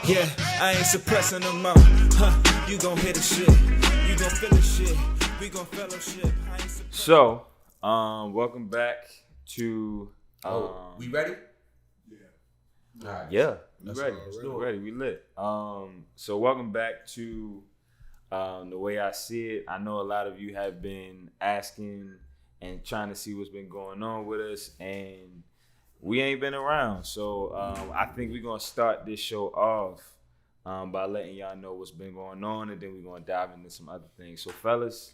Yeah, I ain't suppressing them out. You gon' hear the shit. You gon' feel the shit. We gon' fellowship. So, welcome back to. We ready? Yeah. All right. Yeah, we That's ready. all We ready. We lit. So welcome back to The Way I See It. I know a lot of you have been asking and trying to see what's been going on with us, and we ain't been around. So I think we're gonna start this show off by letting y'all know what's been going on, and then we're gonna dive into some other things. So fellas,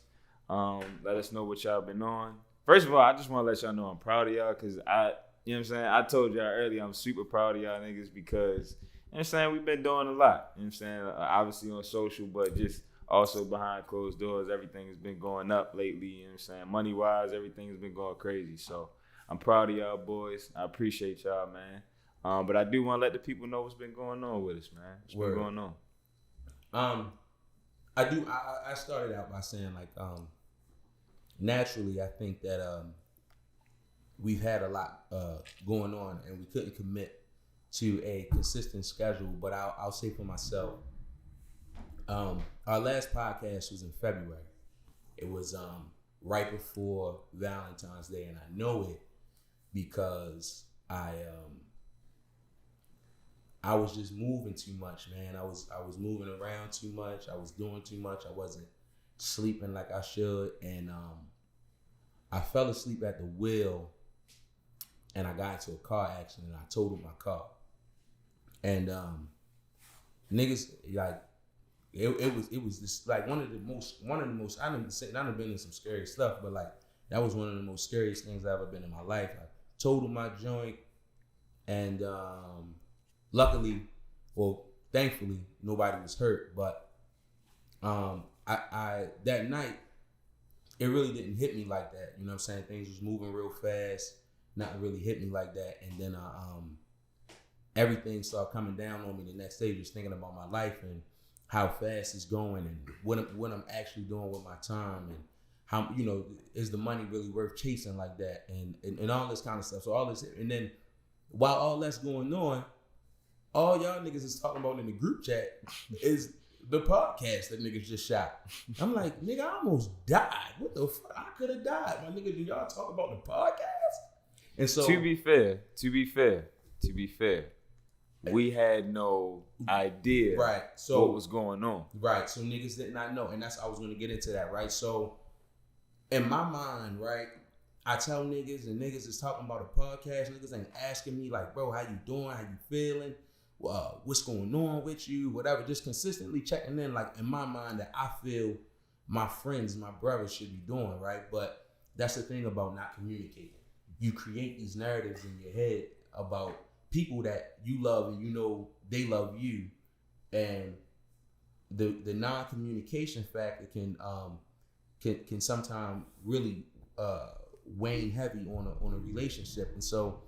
let us know what y'all been on. First of all, I just want to let y'all know I'm proud of y'all, because you know what I'm saying? I told y'all earlier I'm super proud of y'all niggas because, you know what I'm saying, we've been doing a lot. You know what I'm saying? Obviously on social, but just also behind closed doors, everything has been going up lately. You know what I'm saying? Money-wise, everything's been going crazy. So I'm proud of y'all boys. I appreciate y'all, man. But I do want to let the people know what's been going on with us, man. What's been going on? I started out by saying, like, naturally, I think that we've had a lot going on, and we couldn't commit to a consistent schedule. But I'll say for myself, our last podcast was in February. It was right before Valentine's Day, and I know it because I was just moving too much, man. I was moving around too much. I was doing too much. I wasn't sleeping like I should, and I fell asleep at the wheel, and I got into a car accident. And I totaled my car, and niggas, like, it was this, like, one of the most. I done been in some scary stuff, but, like, that was one of the most scariest things I've ever been in my life. I totaled my joint, and luckily, well, thankfully, nobody was hurt. But I that night, it really didn't hit me like that. You know what I'm saying? Things was moving real fast. Nothing really hit me like that. And then everything started coming down on me the next day, just thinking about my life and how fast it's going, and what I'm actually doing with my time, and how, you know, is the money really worth chasing like that, and all this kind of stuff. So all this, and then while all that's going on, all y'all niggas is talking about in the group chat is the podcast that niggas just shot. I'm like, nigga, I almost died. What the fuck? I could have died. My nigga, do y'all talk about the podcast? And so, to be fair, we had no idea, right? So what was going on, right? So niggas did not know, and I was gonna get into that, right? So in my mind, right, I tell niggas, and niggas is talking about a podcast. Niggas ain't asking me, like, bro, how you doing? How you feeling? What's going on with you? Whatever. Just consistently checking in, like, in my mind, that I feel my friends, my brothers should be doing, right? But that's the thing about not communicating. You create these narratives in your head about people that you love, and you know they love you, and the non-communication factor can sometimes really wane heavy on a relationship. And so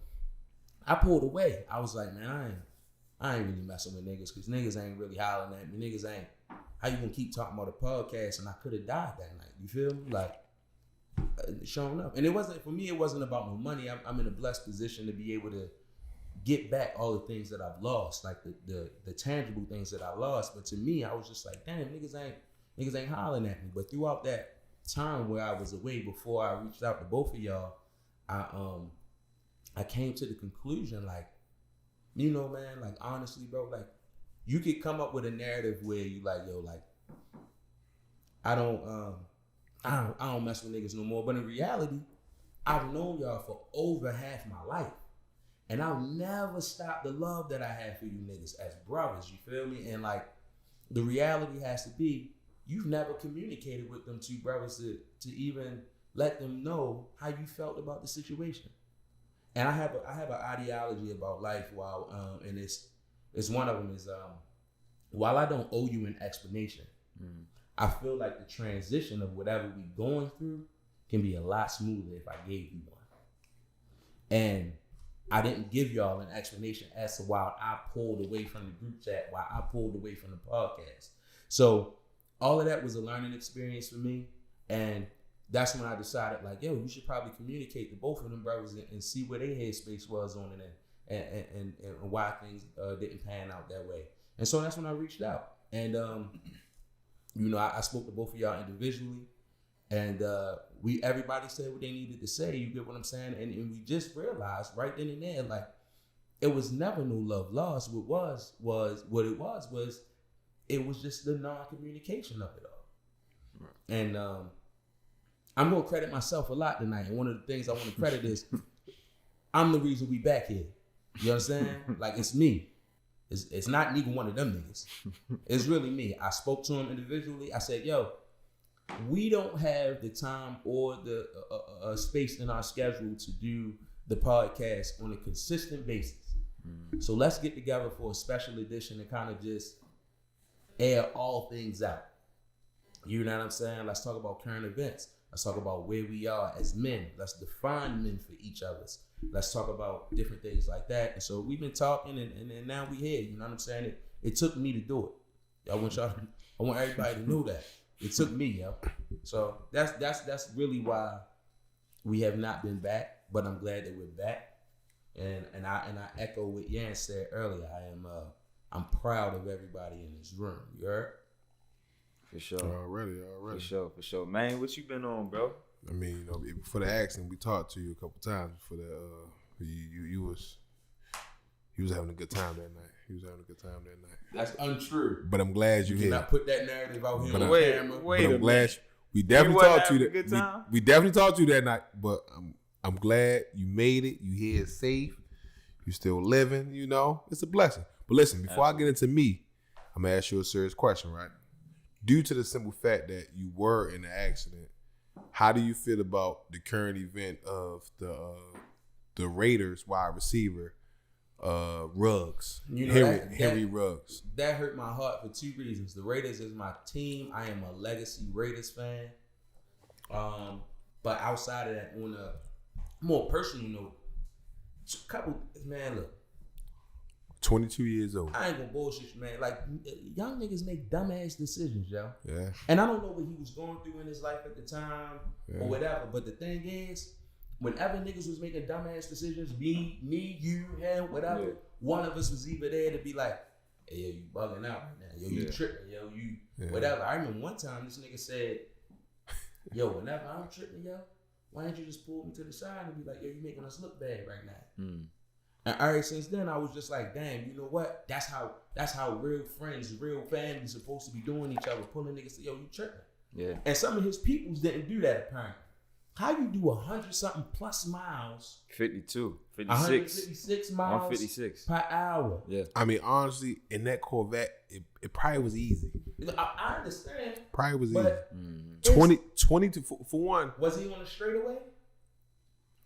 I pulled away. I was like, man, I ain't really messing with niggas, because niggas ain't really hollering at me. Niggas ain't, how you gonna keep talking about a podcast? And I could have died that night. You feel me? Like, showing up. And it wasn't, for me, it wasn't about no money. I'm in a blessed position to be able to get back all the things that I've lost, like the tangible things that I lost. But to me, I was just like, damn, niggas ain't hollering at me. But throughout that time where I was away, before I reached out to both of y'all, I came to the conclusion, like, you know, man, like, honestly, bro, like, you could come up with a narrative where you like, yo, like, I don't mess with niggas no more. But in reality, I've known y'all for over half my life, and I'll never stop the love that I have for you niggas as brothers. You feel me? And, like, the reality has to be, you've never communicated with them two brothers to even let them know how you felt about the situation. And I have an ideology about life, and it's one of them is, while I don't owe you an explanation, I feel like the transition of whatever we going through can be a lot smoother if I gave you one. And I didn't give y'all an explanation as to why I pulled away from the group chat, why I pulled away from the podcast. So all of that was a learning experience for me. And that's when I decided, like, yo, you should probably communicate to both of them brothers and see where their headspace was on it, and why things didn't pan out that way. And so that's when I reached out. And I spoke to both of y'all individually, and everybody said what they needed to say. You get what I'm saying? And we just realized right then and there, like, it was never no love lost. What it was just the non-communication of it all. Right. And I'm gonna credit myself a lot tonight. And one of the things I want to credit is I'm the reason we back here. You understand? Like, it's me. It's not neither one of them niggas. It's really me. I spoke to him individually. I said, yo, we don't have the time or the space in our schedule to do the podcast on a consistent basis. So let's get together for a special edition and kind of just air all things out. You know what I'm saying? Let's talk about current events. Let's talk about where we are as men. Let's define men for each other's. Let's talk about different things like that. And so we've been talking, and now we here. You know what I'm saying? It took me to do it. I want everybody to know that it took me, yo. So that's really why we have not been back. But I'm glad that we're back. And I echo what Yan said earlier. I'm proud of everybody in this room. You heard? For sure. Already. For sure. Man, what you been on, bro? I mean, before the accident, we talked to you a couple times before that. You was having a good time that night. That's untrue. But I'm glad you're You here. cannot put that narrative out here on wait, camera. wait. But I'm glad we definitely wasn't talked to you. having a good time? We definitely talked to you that night. But I'm glad you made it. You here safe. You still living. You know, it's a blessing. But listen, before I get into me, I'm gonna ask you a serious question, right? Due to the simple fact that you were in an accident, how do you feel about the current event of the Raiders wide receiver, Ruggs, You know, Henry Ruggs? That hurt my heart for two reasons. The Raiders is my team. I am a legacy Raiders fan. But outside of that, on a more personal note, look, 22 years old. I ain't gonna bullshit you, man. Like, young niggas make dumbass decisions, yo. Yeah. And I don't know what he was going through in his life at the time or whatever. But the thing is, whenever niggas was making dumbass decisions, me, you, him, whatever, one of us was either there to be like, hey, yo, you bugging out right now. Yo, you tripping. Yo, you whatever. I remember one time this nigga said, yo, whenever I'm tripping, yo, why don't you just pull me to the side and be like, yo, you making us look bad right now. And all right, since then I was just like, damn, you know what? That's how real friends, real families supposed to be doing each other, pulling niggas to, yo, you tripping. Yeah. And some of his peoples didn't do that apparently. How you do 100-something plus miles? 52, 56. 156 miles 156 per hour. Yeah. I mean, honestly, in that Corvette, it probably was easy. I understand. Probably was But easy. 20 to for one. Was he on a straightaway?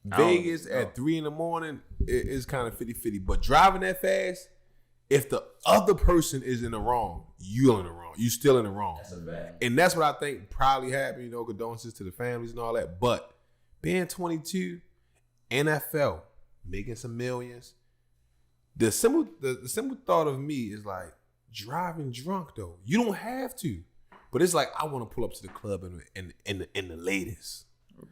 Vegas at 3 a.m. is kind of 50-50. But driving that fast, if the other person is in the wrong, you in the wrong. You still in the wrong. That's a fact. And that's what I think probably happened. You know, condolences to the families and all that. But being 22, NFL, making some millions. The simple thought of me is like driving drunk though. You don't have to, but it's like I want to pull up to the club in the latest.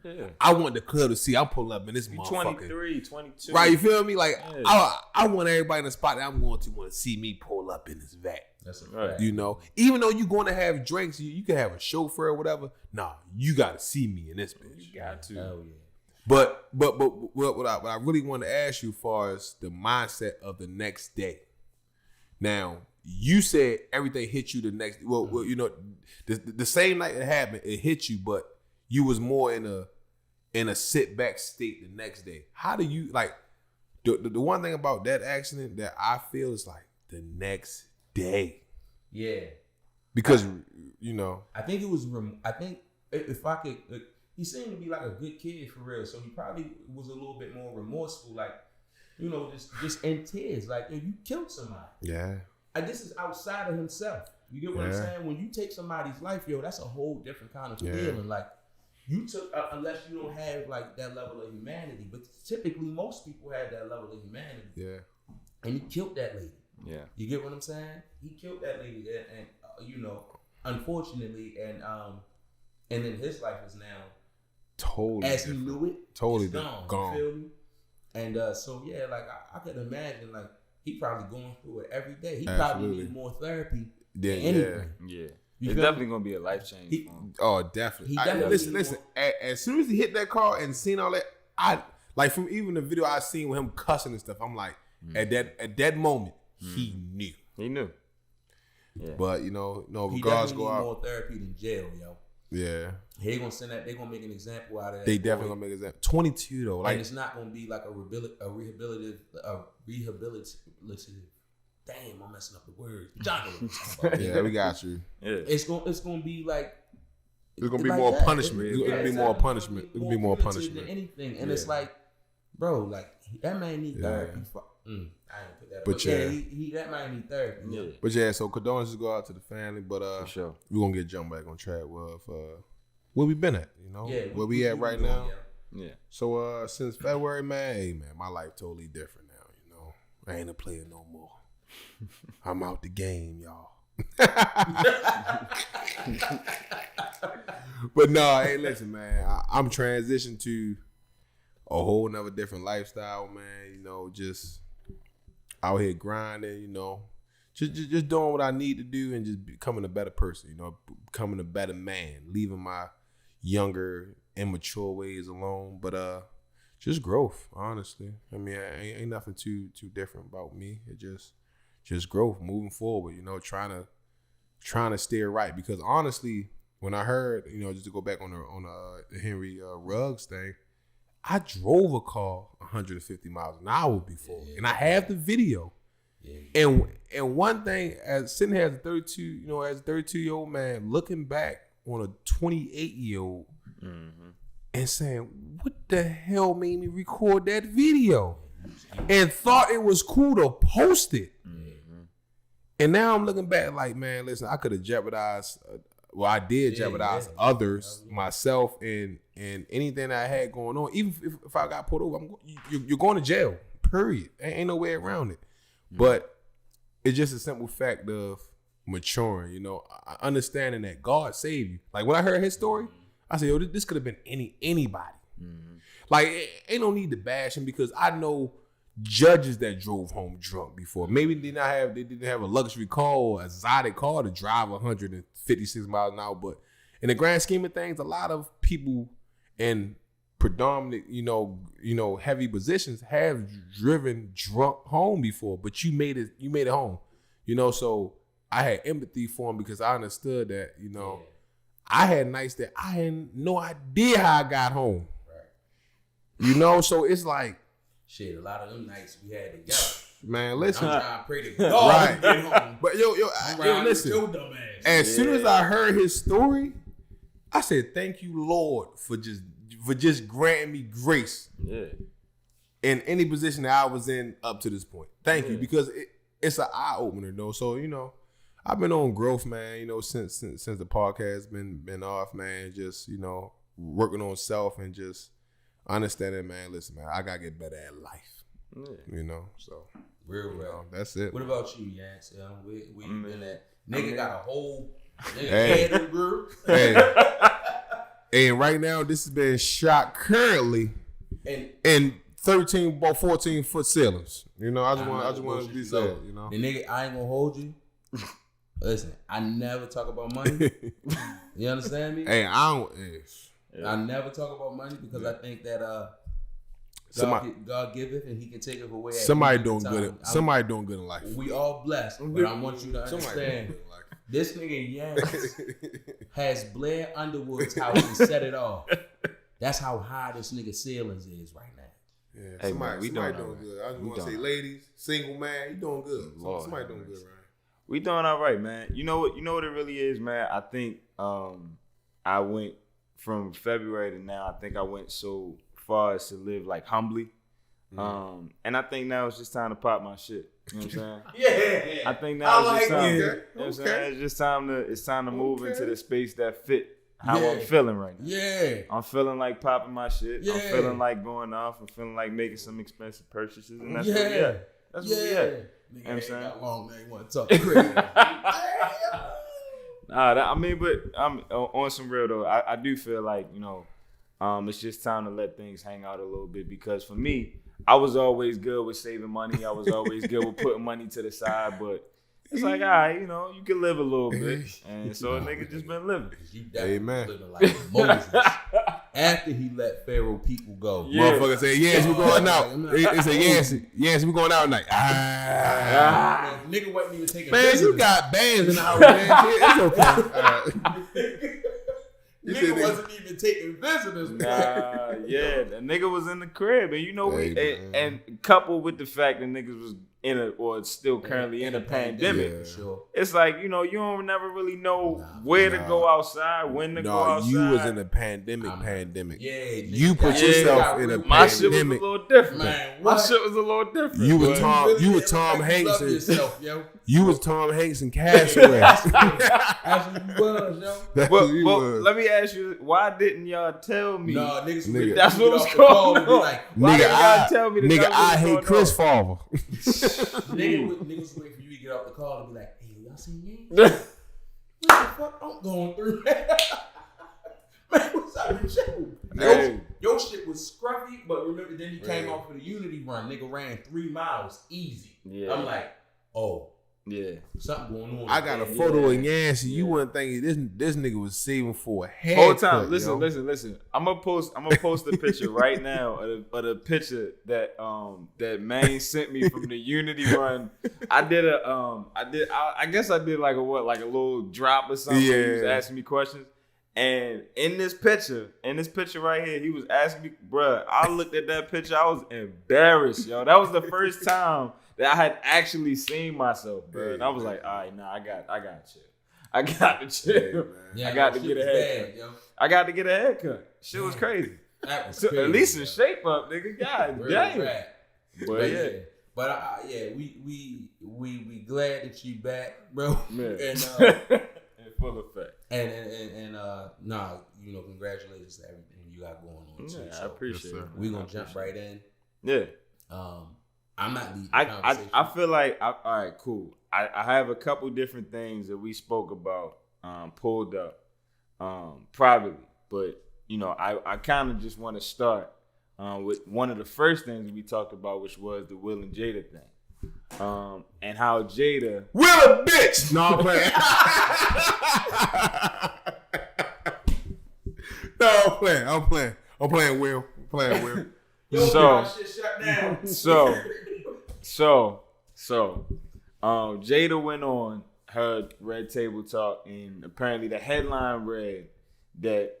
Yeah. I want the club to see I'm pulling up in this motherfucker. 23, 22. Right, you feel me? Like Yeah. I want everybody in the spot that I'm going to want to see me pull up in this vat. That's a fact. Right. You know, even though you're going to have drinks, you can have a chauffeur or whatever. Nah, you got to see me in this bitch. You got to. Hell yeah. But what I really want to ask you as far as the mindset of the next day. Now, you said everything hit you the next. Well, you know, the same night it happened, it hit you, but you was more in a sit back state the next day. How do you like the one thing about that accident that I feel is like the next day? Yeah. Because you know, I think it was. I think if I could, he seemed to be like a good kid for real. So he probably was a little bit more remorseful, like, you know, just in tears, like, yo, you killed somebody. yeah. And this is outside of himself. You get what I'm saying? When you take somebody's life, yo, that's a whole different kind of feeling. Like, you took, unless you don't have like that level of humanity, but typically most people have that level of humanity. Yeah. And he killed that lady. Yeah. You get what I'm saying? He killed that lady, and you know, unfortunately, and then his life is now Totally as different. he knew it. Totally it's gone. gone. You feel me? And so yeah, like I could imagine, like he probably going through it every day. He Absolutely. probably need more therapy Yeah, than anything. Yeah. You It's feel definitely gonna be a life change He- for him. Oh, definitely. He definitely Listen. need As soon as he hit that car and seen all that, I like from even the video I seen with him cussing and stuff. I'm like, at that moment, he knew. He knew. Yeah. But you know, He regards definitely go need out. more therapy than jail, yo. Yeah, They gonna send that. They gonna make an example out of that. they boy. definitely gonna make it that. 22 though, And like it's not gonna be like a rehabilitative. Damn, I'm messing up the words. John, know what I'm talking about. yeah, we got you. Yeah. It's gonna be like. It's gonna be like more that. punishment. It's gonna be more exactly. punishment. It's gonna be more punitive punishment. than anything. And Yeah. it's like, bro, like that man need Yeah. therapy. I ain't put that. But But yeah. he that man need therapy. Yeah. But yeah, so condolences go out to the family. But For sure. we're gonna get jumped back on track with where we been at, you know? Yeah, where we at right now. Yeah. So since February, man, hey man, my life totally different now, you know. I ain't a player no more. I'm out the game, y'all. But no, hey, listen, man. I'm transitioned to a whole nother different lifestyle, man. You know, just out here grinding, you know. Just doing what I need to do and just becoming a better person, you know, becoming a better man, leaving my younger, immature ways alone. But just growth, honestly. I mean, ain't nothing too different about me. It just growth, moving forward, you know, trying to steer right. Because honestly, when I heard, you know, just to go back on the Henry Ruggs thing, I drove a car 150 miles an hour before, and I have the video. Yeah. And one thing, as sitting here as a 32-year-old man, looking back on a 28-year-old and saying, what the hell made me record that video? And thought it was cool to post it. And now I'm looking back like, man, listen, I could have jeopardized. I did jeopardize others, myself, and anything that I had going on. Even if I got pulled over, you're going to jail. Period. Ain't no way around it. But it's just a simple fact of maturing. You know, understanding that God saved you. Like when I heard his story, I said, yo, this could have been anybody. Like, ain't no need to bash him because I know judges that drove home drunk before. Maybe they didn't have a luxury car or a exotic car to drive 156 miles an hour. But in the grand scheme of things, a lot of people in predominant, you know, heavy positions have driven drunk home before. But you made it home. You know, so I had empathy for him because I understood that, you know, I had nights that I had no idea how I got home. Right. You know, so it's like, shit, a lot of them nights we had together. man, listen. I'm trying to pray to God Right. to get home. But yo, listen. Your dumb ass. As soon as I heard his story, I said, "Thank you, Lord, for just granting me grace Yeah. in any position that I was in up to this point. Thank you, because it's an eye opener, though. So you know, I've been on growth, man. You know, since the podcast been off, man. Just you know, working on self and just understanding, man. Listen, man, I gotta get better at life. Yeah. You know, so Real you well. know, that's it. What about you, Yance? We been at nigga got a whole Hey. head of group. Hey. And right now, this has been shot currently And in 13 or 14 foot ceilings. You know, I just want to be so, said. You know, the nigga, I ain't gonna hold you. Listen, I never talk about money. You understand me? hey, I don't. I never talk about money because I think that God giveth and He can take it away. At Somebody any doing time. good. Somebody doing good in life. We all blessed, but I want you to Somebody doing understand. good in life. This nigga Yance has Blair Underwood's house and set it off. That's how high this nigga ceilings is right now. Yeah, Hey, somebody, man, we somebody doing doing all good. I just We want to say, doing ladies, single man, you doing good. Lord Somebody have doing good, mercy. right? We doing all right, man. You know what it really is, man. I think I went from February to now. I think I went so far as to live like humbly. And I think now it's just time to pop my shit. You know what I'm saying? Yeah, I think now it's just time. it. You know what I'm saying? It's just time to move into the space that fit how I'm feeling right now. Yeah. I'm feeling like popping my shit. I'm Yeah. feeling like going off. I'm feeling like making some expensive purchases, and that's Yeah. where we at. That's where we at. Yeah. You know what I'm saying? Got long, man. You want to talk crazy? I mean, but I'm on some real though. I do feel like, you know, it's just time to let things hang out a little bit because for me, I was always good with saving money. I was always good with putting money to the side, but it's like, all right, you know, you can live a little bit. And so a nigga just been living. You definitely Amen. living like Moses. After he let Pharaoh people go. Yeah. Motherfucker say, yes, we going out. It say, yes, we going out tonight. Nigga wasn't even taking Man, visitors. you got bands in the house, man. It's okay. Nigga wasn't even taking visitors. Nah, yeah, the nigga was in the crib, and you know, Hey, and coupled with the fact that niggas was in a or still currently in a pandemic, For sure. it's like, you know, you don't never really know where to go outside, when to go No, outside. you was in a pandemic. Yeah, You put yourself in a My shit was a pandemic. little different. Man, My what? shit was a little different. You was but- Tom Hanks. Love And, yourself, yo. you was Tom Hanks and Castaway. Actually, you was, yo. That's But, who you but was. let me ask you, why didn't y'all tell me? Nah, niggas Nigga. That's what was off the going call and be on. like, Why Nigga, didn't y'all tell me that nigga, that was I hate going Chris on? Favre. niggas wait for you to get off the call and be like, hey, y'all seen Yang? What the fuck I'm going through? Man, what's up with you? Hey. Your shit was scruffy, but remember then he came off for the Unity run. Nigga ran 3 miles easy. Yeah. I'm like, oh, Yeah. something going on. I got a Yeah. photo of Yancey. You wouldn't think this nigga was saving for a haircut. Whole time, yo. listen. I'm gonna post a picture right now of the picture that that Maine sent me from the Unity run. I guess I did like a little drop or something. He was Yeah. asking me questions. And in this picture right here, he was asking me, bruh, I looked at that picture, I was embarrassed, yo. That was the first time that I had actually seen myself, bro. And I was like, all right, nah, I got chill. I got to chill. Yeah, I got to shit get a was haircut. bad, yo. I got to get a haircut. Shit was crazy. That was So, crazy, at least in yo. shape up, nigga. God Real damn. rap. But yeah. But we glad that you back, bro. Man. And In full effect. and nah, you know, congratulations to everything you got going on too. Yeah, I So appreciate it. we gonna jump right in. Yeah. I'm not leading the I conversation. feel like all right, cool. I have a couple different things that we spoke about pulled up privately, but you know, I kind of just want to start with one of the first things we talked about, which was the Will and Jada thing, and how Jada. Will a bitch. No, I'm playing. No, I'm playing. I'm playing Will. Yo, So- my shit shut down. So, Jada went on her Red Table Talk, and apparently the headline read that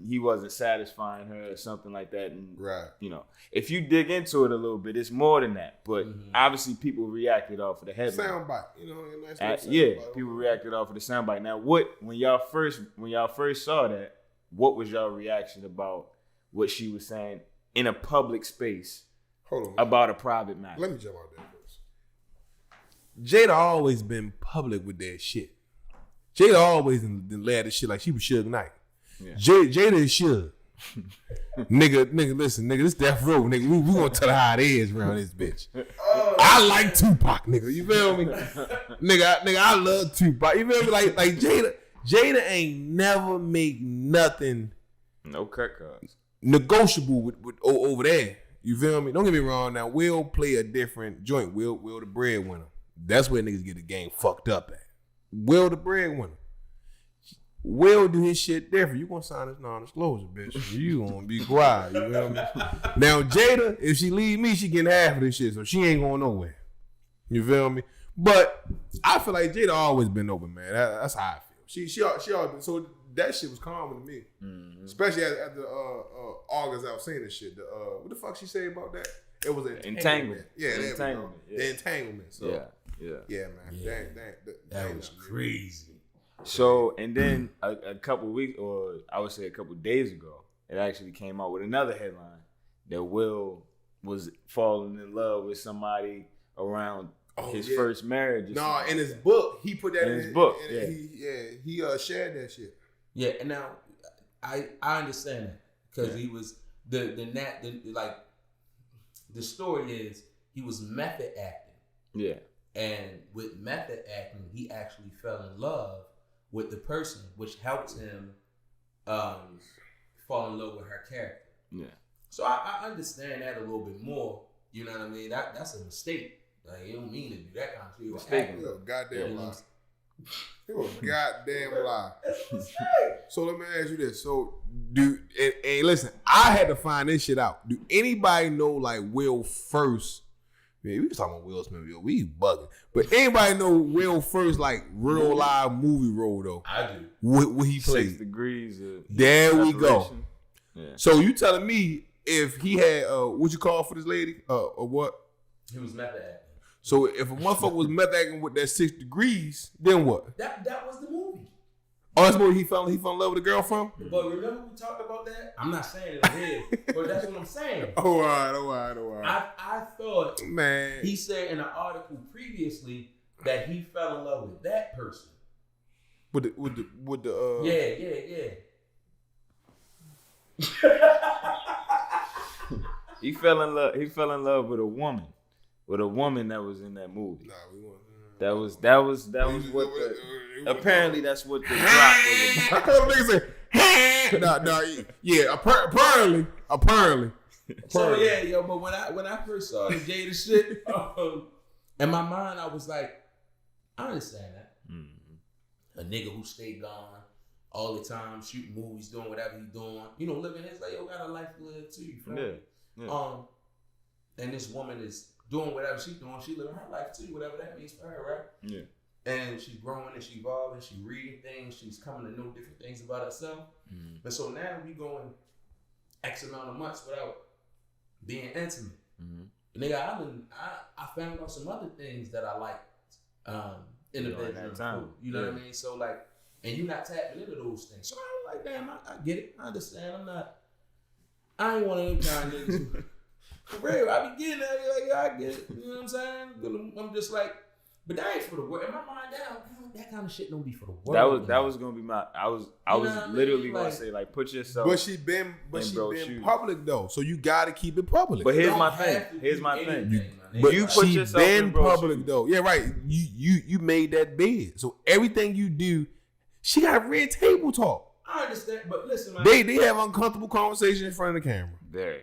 he wasn't satisfying her or something like that. And Right. you know, if you dig into it a little bit, it's more than that. But obviously, people reacted off of the headline. Soundbite. You know, a nice little Yeah, soundbite. people reacted off of the soundbite. Now, when y'all first saw that, what was y'all reaction about what she was saying in a public space Hold on. about a private matter? Let me jump out there first. Jada always been public with that shit. Jada always done led this shit like she was Suge Knight. Yeah. Jada is Suge. nigga, listen, nigga, this Death Row, nigga. We gonna tell her how it is around this bitch. I like Tupac, nigga. You feel me? nigga, I love Tupac. You feel me? Like Jada ain't never make nothing No cut cards. negotiable with over there. You feel me? Don't get me wrong. Now, Will play a different joint. Will the breadwinner. That's where niggas get the game fucked up at. Will the breadwinner. Will do his shit different. You gonna sign this non-disclosure, bitch. You gonna be quiet. You feel me? Now, Jada, if she leave me, she getting half of this shit, so she ain't going nowhere. You feel me? But I feel like Jada always been open, man. That's how I feel. She always, so that shit was common to me, especially at the August I was saying this shit. What the fuck she say about that? It was an entanglement. Yeah, there we go. Entanglement, yeah. The entanglement. So Yeah. man. That was crazy. So, and then a couple weeks, or I would say a couple days ago, it actually came out with another headline that Will was falling in love with somebody around his first marriage. or No, something. in his book, he put that In in his book, and yeah. He shared that shit. Yeah, and now I understand that because he was the story is he was method acting. Yeah. And with method acting, he actually fell in love with the person, which helped him fall in love with her character. Yeah. So I understand that a little bit more. You know what I mean? That's a mistake. Like, you don't mean to do that kind of shit. Mistaken. You're a goddamn Yeah. lie. You're a goddamn lie. That's a mistake. So let me ask you this. So and listen, I had to find this shit out. Do anybody know like Will first? Man, we was talking about Will Smith. Yo, we bugging. But anybody know Will first like real live movie role though? I do. What he 6 played? degrees of There we go. separation. Yeah. So you telling me if he had what you call for this lady? Or what? He was method acting. So if a motherfucker was meth acting with that 6 degrees, then what? That was the movie. Oh, that's where he fell in love with the girl from? But remember we talked about that? I'm not saying it is, but that's what I'm saying. Oh, all right. I thought Man. he said in an article previously that he fell in love with that person. With the Yeah. He fell in love. He fell in love with a woman that was in that movie. Nah, we want. That was what. Apparently, that's what the plot was about. I heard niggas say, nah, yeah. Apparently. So yeah, yo, but when I first saw the Jada shit, in my mind I was like, I understand that. Mm-hmm. A nigga who stayed gone all the time, shooting movies, doing whatever he doing, living his like, yo, got a life to live too. You feel me? Yeah. And this woman is doing whatever she's doing. She living her life too, whatever that means for her, right? Yeah. And she's growing and she's evolving. She's reading things. She's coming to know different things about herself. Mm-hmm. And so now we going X amount of months without being intimate. Mm-hmm. Nigga, I found out some other things that I liked in the During bedroom. that time. You know what I Yeah. mean? So like, and you not tapping into those things. So I was like, damn, I get it. I understand. I ain't one of them kind of niggas who, for real, I be getting that, like, yeah, I get it. You know what I'm saying? I'm just like, but that ain't for the world. In my mind, that kind of shit don't be for the world. That was gonna be my. I was know what I mean? literally gonna Like- say like put yourself. But she been bro's shoes. public though, so you gotta keep it public. But here's Don't my have thing. to Here's do my thing. anything, my nigga. But you Like, put she yourself in been bro's public shoes. though. Yeah, right. You made that bed, so everything you do, she got red table talk. I understand, but listen, man. They have uncomfortable conversations in front of the camera. Very.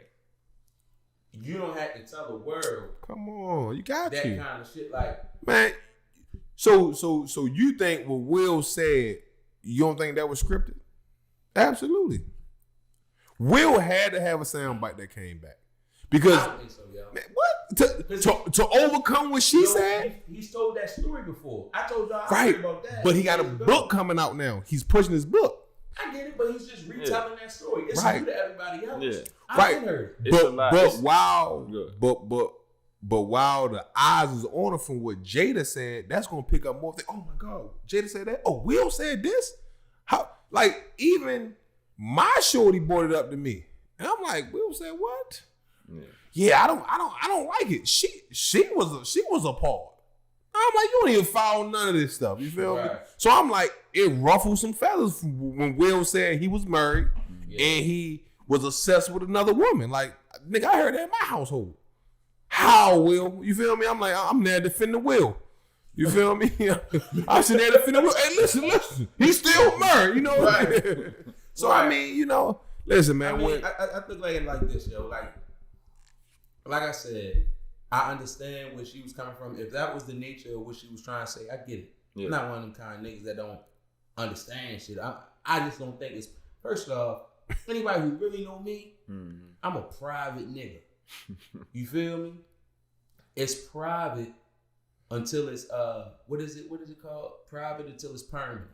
You don't have to tell the world Come on, you got that to, kind of shit. Like, man. So you think what Will said? You don't think that was scripted? Absolutely. Will had to have a soundbite that came back because I don't think so, yo. man, what to overcome what she Yo, said. He's told that story before. I told y'all Right, about that. but he got a years ago. book coming out now. He's pushing his book. I get it, but he's just retelling that story. It's Right. new to everybody else. Yeah. I Right. been heard. It's a lot. It's- While Good. but while the eyes is on her from what Jada said, that's gonna pick up more. Oh my God, Jada said that. Oh, Will said this. How? Like even my shorty brought it up to me, and I'm like, Will said what? Yeah, I don't like it. She was appalled. I'm like, you don't even follow none of this stuff. You feel me? Right. So I'm like, it ruffled some feathers when Will said he was married and he was obsessed with another woman. Like, nigga, I heard that in my household. How, Will? You feel me? I'm like, I'm there defending Will. You feel me? I'm sitting there defending Will. Hey, listen. He's still married, you know what I mean? So, Right. I mean, listen, man. I mean, when, I think like this, yo. Like I said, I understand where she was coming from. If that was the nature of what she was trying to say, I get it. Yeah. I'm not one of them kind of niggas that don't understand shit. I just don't think it's. First off, anybody who really know me, I'm a private nigga. You feel me? It's private until it's what is it called? Private until it's permanent.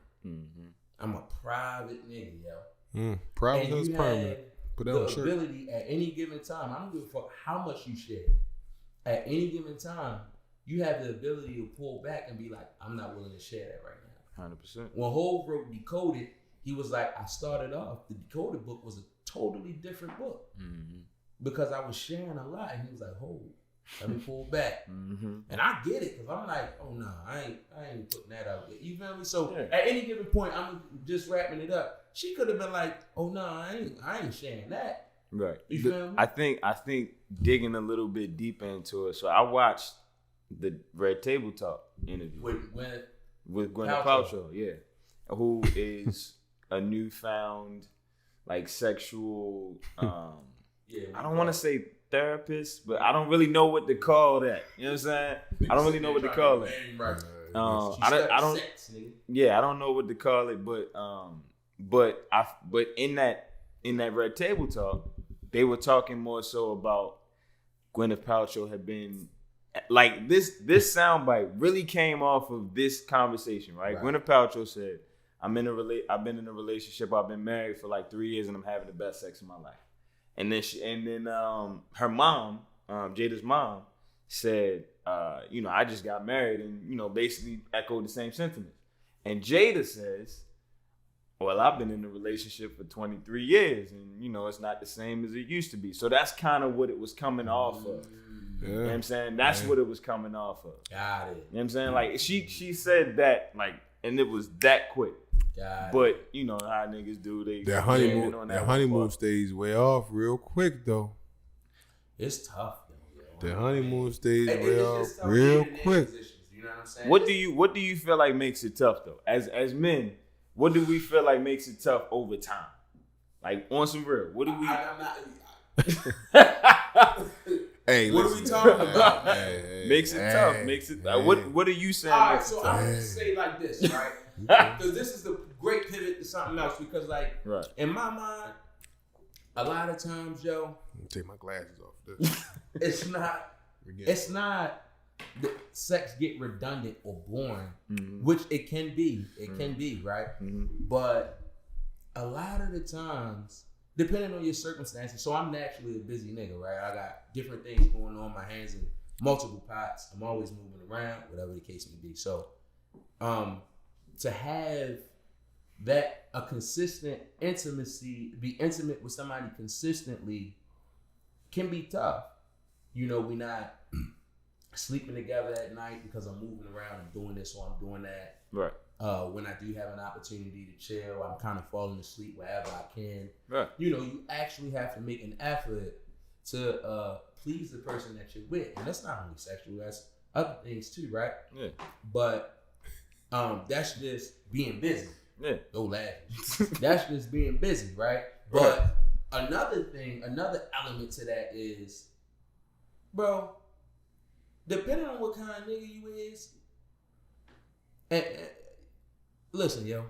I'm a private nigga, yo. private And is you permanent. have Put that the on a shirt. ability at any given time. I don't give a fuck how much you share. At any given time, you have the ability to pull back and be like, I'm not willing to share that right now. 100%. When Hov wrote Decoded, he was like, I started off, the Decoded book was a totally different book because I was sharing a lot. And he was like, Hov, let me pull back. And I get it because I'm like, oh no, I ain't putting that out there. You feel me? So at any given point, I'm just wrapping it up. She could have been like, oh no, I ain't sharing that. Right. You feel me? I think digging a little bit deeper into it. So I watched the Red Table Talk interview with Gwyneth Paltrow, yeah, who is a newfound like sexual I don't want to say therapist, but I don't really know what to call that. You know what I'm saying? I don't really know what to call it. I don't. Yeah, I don't know what to call it, but in that Red Table Talk, they were talking more so about Gwyneth Paltrow had been like this soundbite really came off of this conversation, right? Gwyneth Paltrow said, I've been in a relationship, I've been married for like 3 years and I'm having the best sex of my life. And then her mom, Jada's mom, said, I just got married, and basically echoed the same sentiment. And Jada says, well, I've been in a relationship for 23 years, and it's not the same as it used to be. So that's kind of what it was coming off of. Yeah. You know what I'm saying? That's what it was coming off of. Got it. You know what I'm saying? Like she said that, like, and it was that quick. But you know how niggas do. Their honeymoon stays way off real quick though. It's tough though. Their honeymoon stays way off real quick. You know what I'm saying? What do you feel like makes it tough though? As men, what do we feel like makes it tough over time? Like on some real, what do we? Hey, what are we talking about? Makes it tough. Makes it. What are you saying? All right, so I'm gonna say like this, right? Because this is the great pivot to something else. Because like in my mind, a lot of times, yo, take my glasses off. It's not that sex get redundant or boring, which it can be. It can be, right? But a lot of the times, depending on your circumstances, so I'm naturally a busy nigga, right? I got different things going on, my hands in multiple pots. I'm always moving around, whatever the case may be. So, to have a consistent intimacy, be intimate with somebody consistently can be tough. We not sleeping together at night because I'm moving around and doing this or I'm doing that. Right. When I do have an opportunity to chill, I'm kind of falling asleep wherever I can. Right. You actually have to make an effort to please the person that you're with. And that's not only sexual, that's other things too, right? Yeah. But that's just being busy. Yeah. Don't laugh. That's just being busy, right? But another element to that is, bro, depending on what kind of nigga you is, and listen, yo.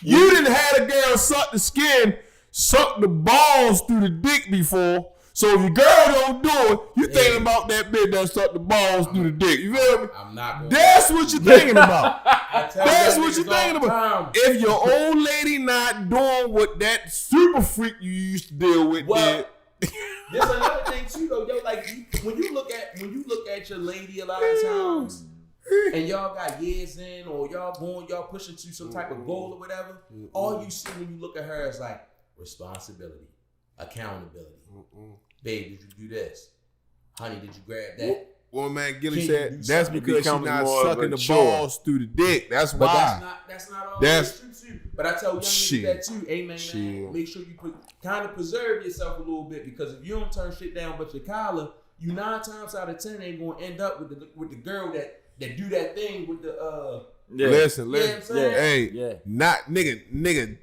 You didn't have a girl suck the balls through the dick before. So if your girl don't do it, you thinking about that bitch that sucked the balls through the dick. You feel me? I'm not. That's what you're thinking about. That's what you're thinking about. If your old lady not doing what that super freak you used to deal with did. There's another thing too, though. Yo, like when you look at your lady a lot of times, and y'all got years in, or y'all pushing to some type of goal or whatever, all you see when you look at her is like responsibility, accountability. Babe, did you do this? Honey, did you grab that? Well, man, Gilly said that's because she's not sucking the balls through the dick. That's why. But that's not always true too. But I tell young niggas that too. Hey man, make sure you kind of preserve yourself a little bit, because if you don't turn shit down but your collar, you 9 times out of 10 ain't gonna end up with the girl that do that thing with the Listen. Not nigga.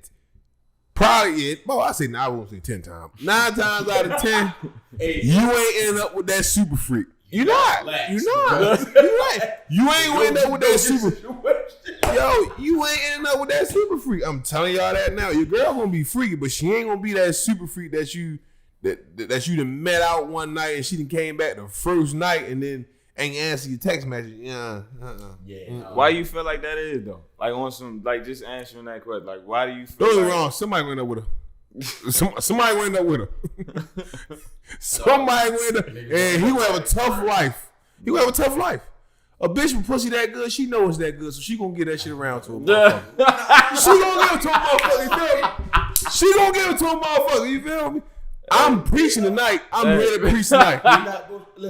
Probably it. Well, I say I won't say 10 times. 9 times out of 10, you ain't ending up with that super freak. You're not. You're right. You ain't gonna end up with that super. Yo, you ain't ending up with that super freak. I'm telling y'all that now. Your girl gonna be freaky, but she ain't gonna be that super freak that you done met out one night and she done came back the first night and then ain't answer your text message. Why you feel like that is though? Like on some, like just answering that question. Like why do you feel? Those are wrong. Somebody went up with her. Somebody went up with her. Somebody went up, and he gonna have a tough life. He gonna have a tough life. A bitch with pussy that good, she knows it's that good, so she gonna get that shit around to a motherfucker. She gonna give it to a motherfucker. You feel me? She gonna give it to a motherfucker. You feel me? I'm preaching tonight. I'm here to preach tonight.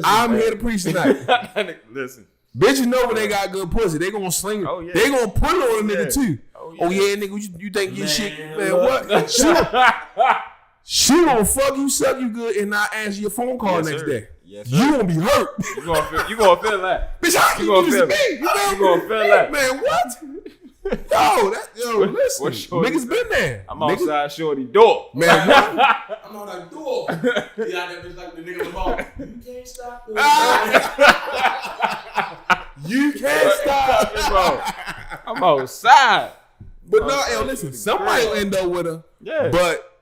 I'm here to preach tonight. Listen. Bitches know when they got good pussy. They gonna sling it. Oh, yeah. They gonna put it on a nigga too. Oh yeah, nigga, you think your shit, man, what? She gonna fuck you, suck you good, and not answer your phone call next day. Yes, you gonna be hurt. You gonna feel that. Bitch, how you gonna feel me? You gonna feel that. Man, what? Listen, what shorty niggas been there. I'm Niggas- outside shorty door. Man, what? I'm on that door. Yeah, that bitch like the nigga Lamar. You can't stop me. You can't stop. Bro, I'm outside. But no, yo, listen, somebody will end up with her. Yeah. But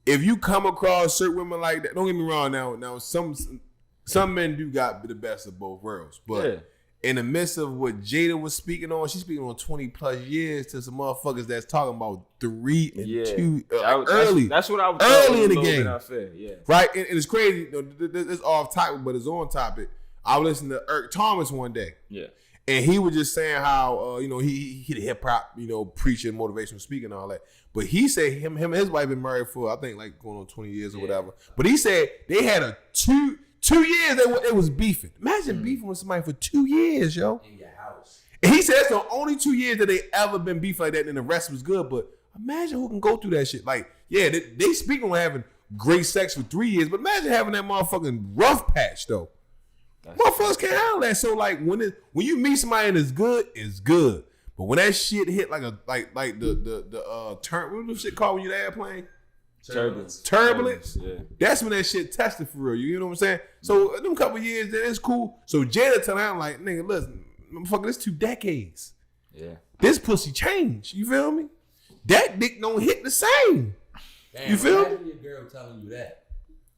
if you come across certain women like that, don't get me wrong. Now some men do got the best of both worlds. But Yeah. in the midst of what Jada was speaking on, she's speaking on 20 plus years to some motherfuckers that's talking about 3 and 2 early. That's what I was early in the a little game. bit unfair. Yeah. Right? And it's crazy. It's off topic, but it's on topic. I was listening to Eric Thomas one day. Yeah. And he was just saying how he the hip hop, preaching, motivational speaking and all that. But he said him and his wife been married for I think like going on 20 years or whatever. But he said they had a 2 years they was beefing. Imagine beefing with somebody for 2 years, yo. In your house. And he said that's the only 2 years that they ever been beef like that, and the rest was good. But imagine who can go through that shit. Like, yeah, they speak on having great sex for 3 years, but imagine having that motherfucking rough patch though. Motherfuckers can't handle that. So like when you meet somebody and it's good, it's good. But when that shit hit like the what was the shit called when you're airplane? Turbulence. Yeah. That's when that shit tested for real. You know what I'm saying? So them couple years, then it's cool. So Jada telling him like, nigga, listen, motherfucker, this 2 decades. Yeah. This pussy changed. You feel me? That dick don't hit the same. Damn, You feel? imagine your girl telling you that.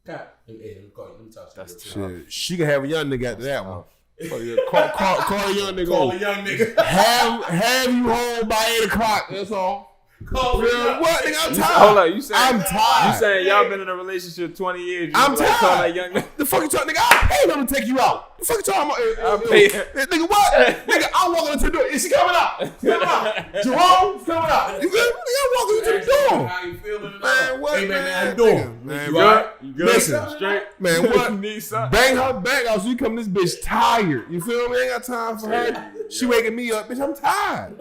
God, hey, let me call you. Let me talk to you. Shit, she can have a young nigga after that one. Call a young nigga. Call over. a young nigga. Have you home by 8 o'clock. That's all. Call a Real, young what nigga? I'm tired. Hold up, you saying I'm tired. You saying y'all been in a relationship 20 years? You I'm be like, call that tired. young nigga. The fuck you talking, nigga? I paid him to take you out. The fuck you talking about? I'll pay him. Nigga, what? Nigga, I'm walking into the door. Is she coming out? Coming out. Jerome's coming out. You feel me? Nigga, I'm walking into the door. How you feeling? Man, what? Hey, man, how you Nigga, doing? Man, You what? alright? You good? Listen, Straight. Man, what? Need something. Bang her back out so you come this bitch tired. You feel me? I ain't got time for her. She waking me up. Bitch, I'm tired.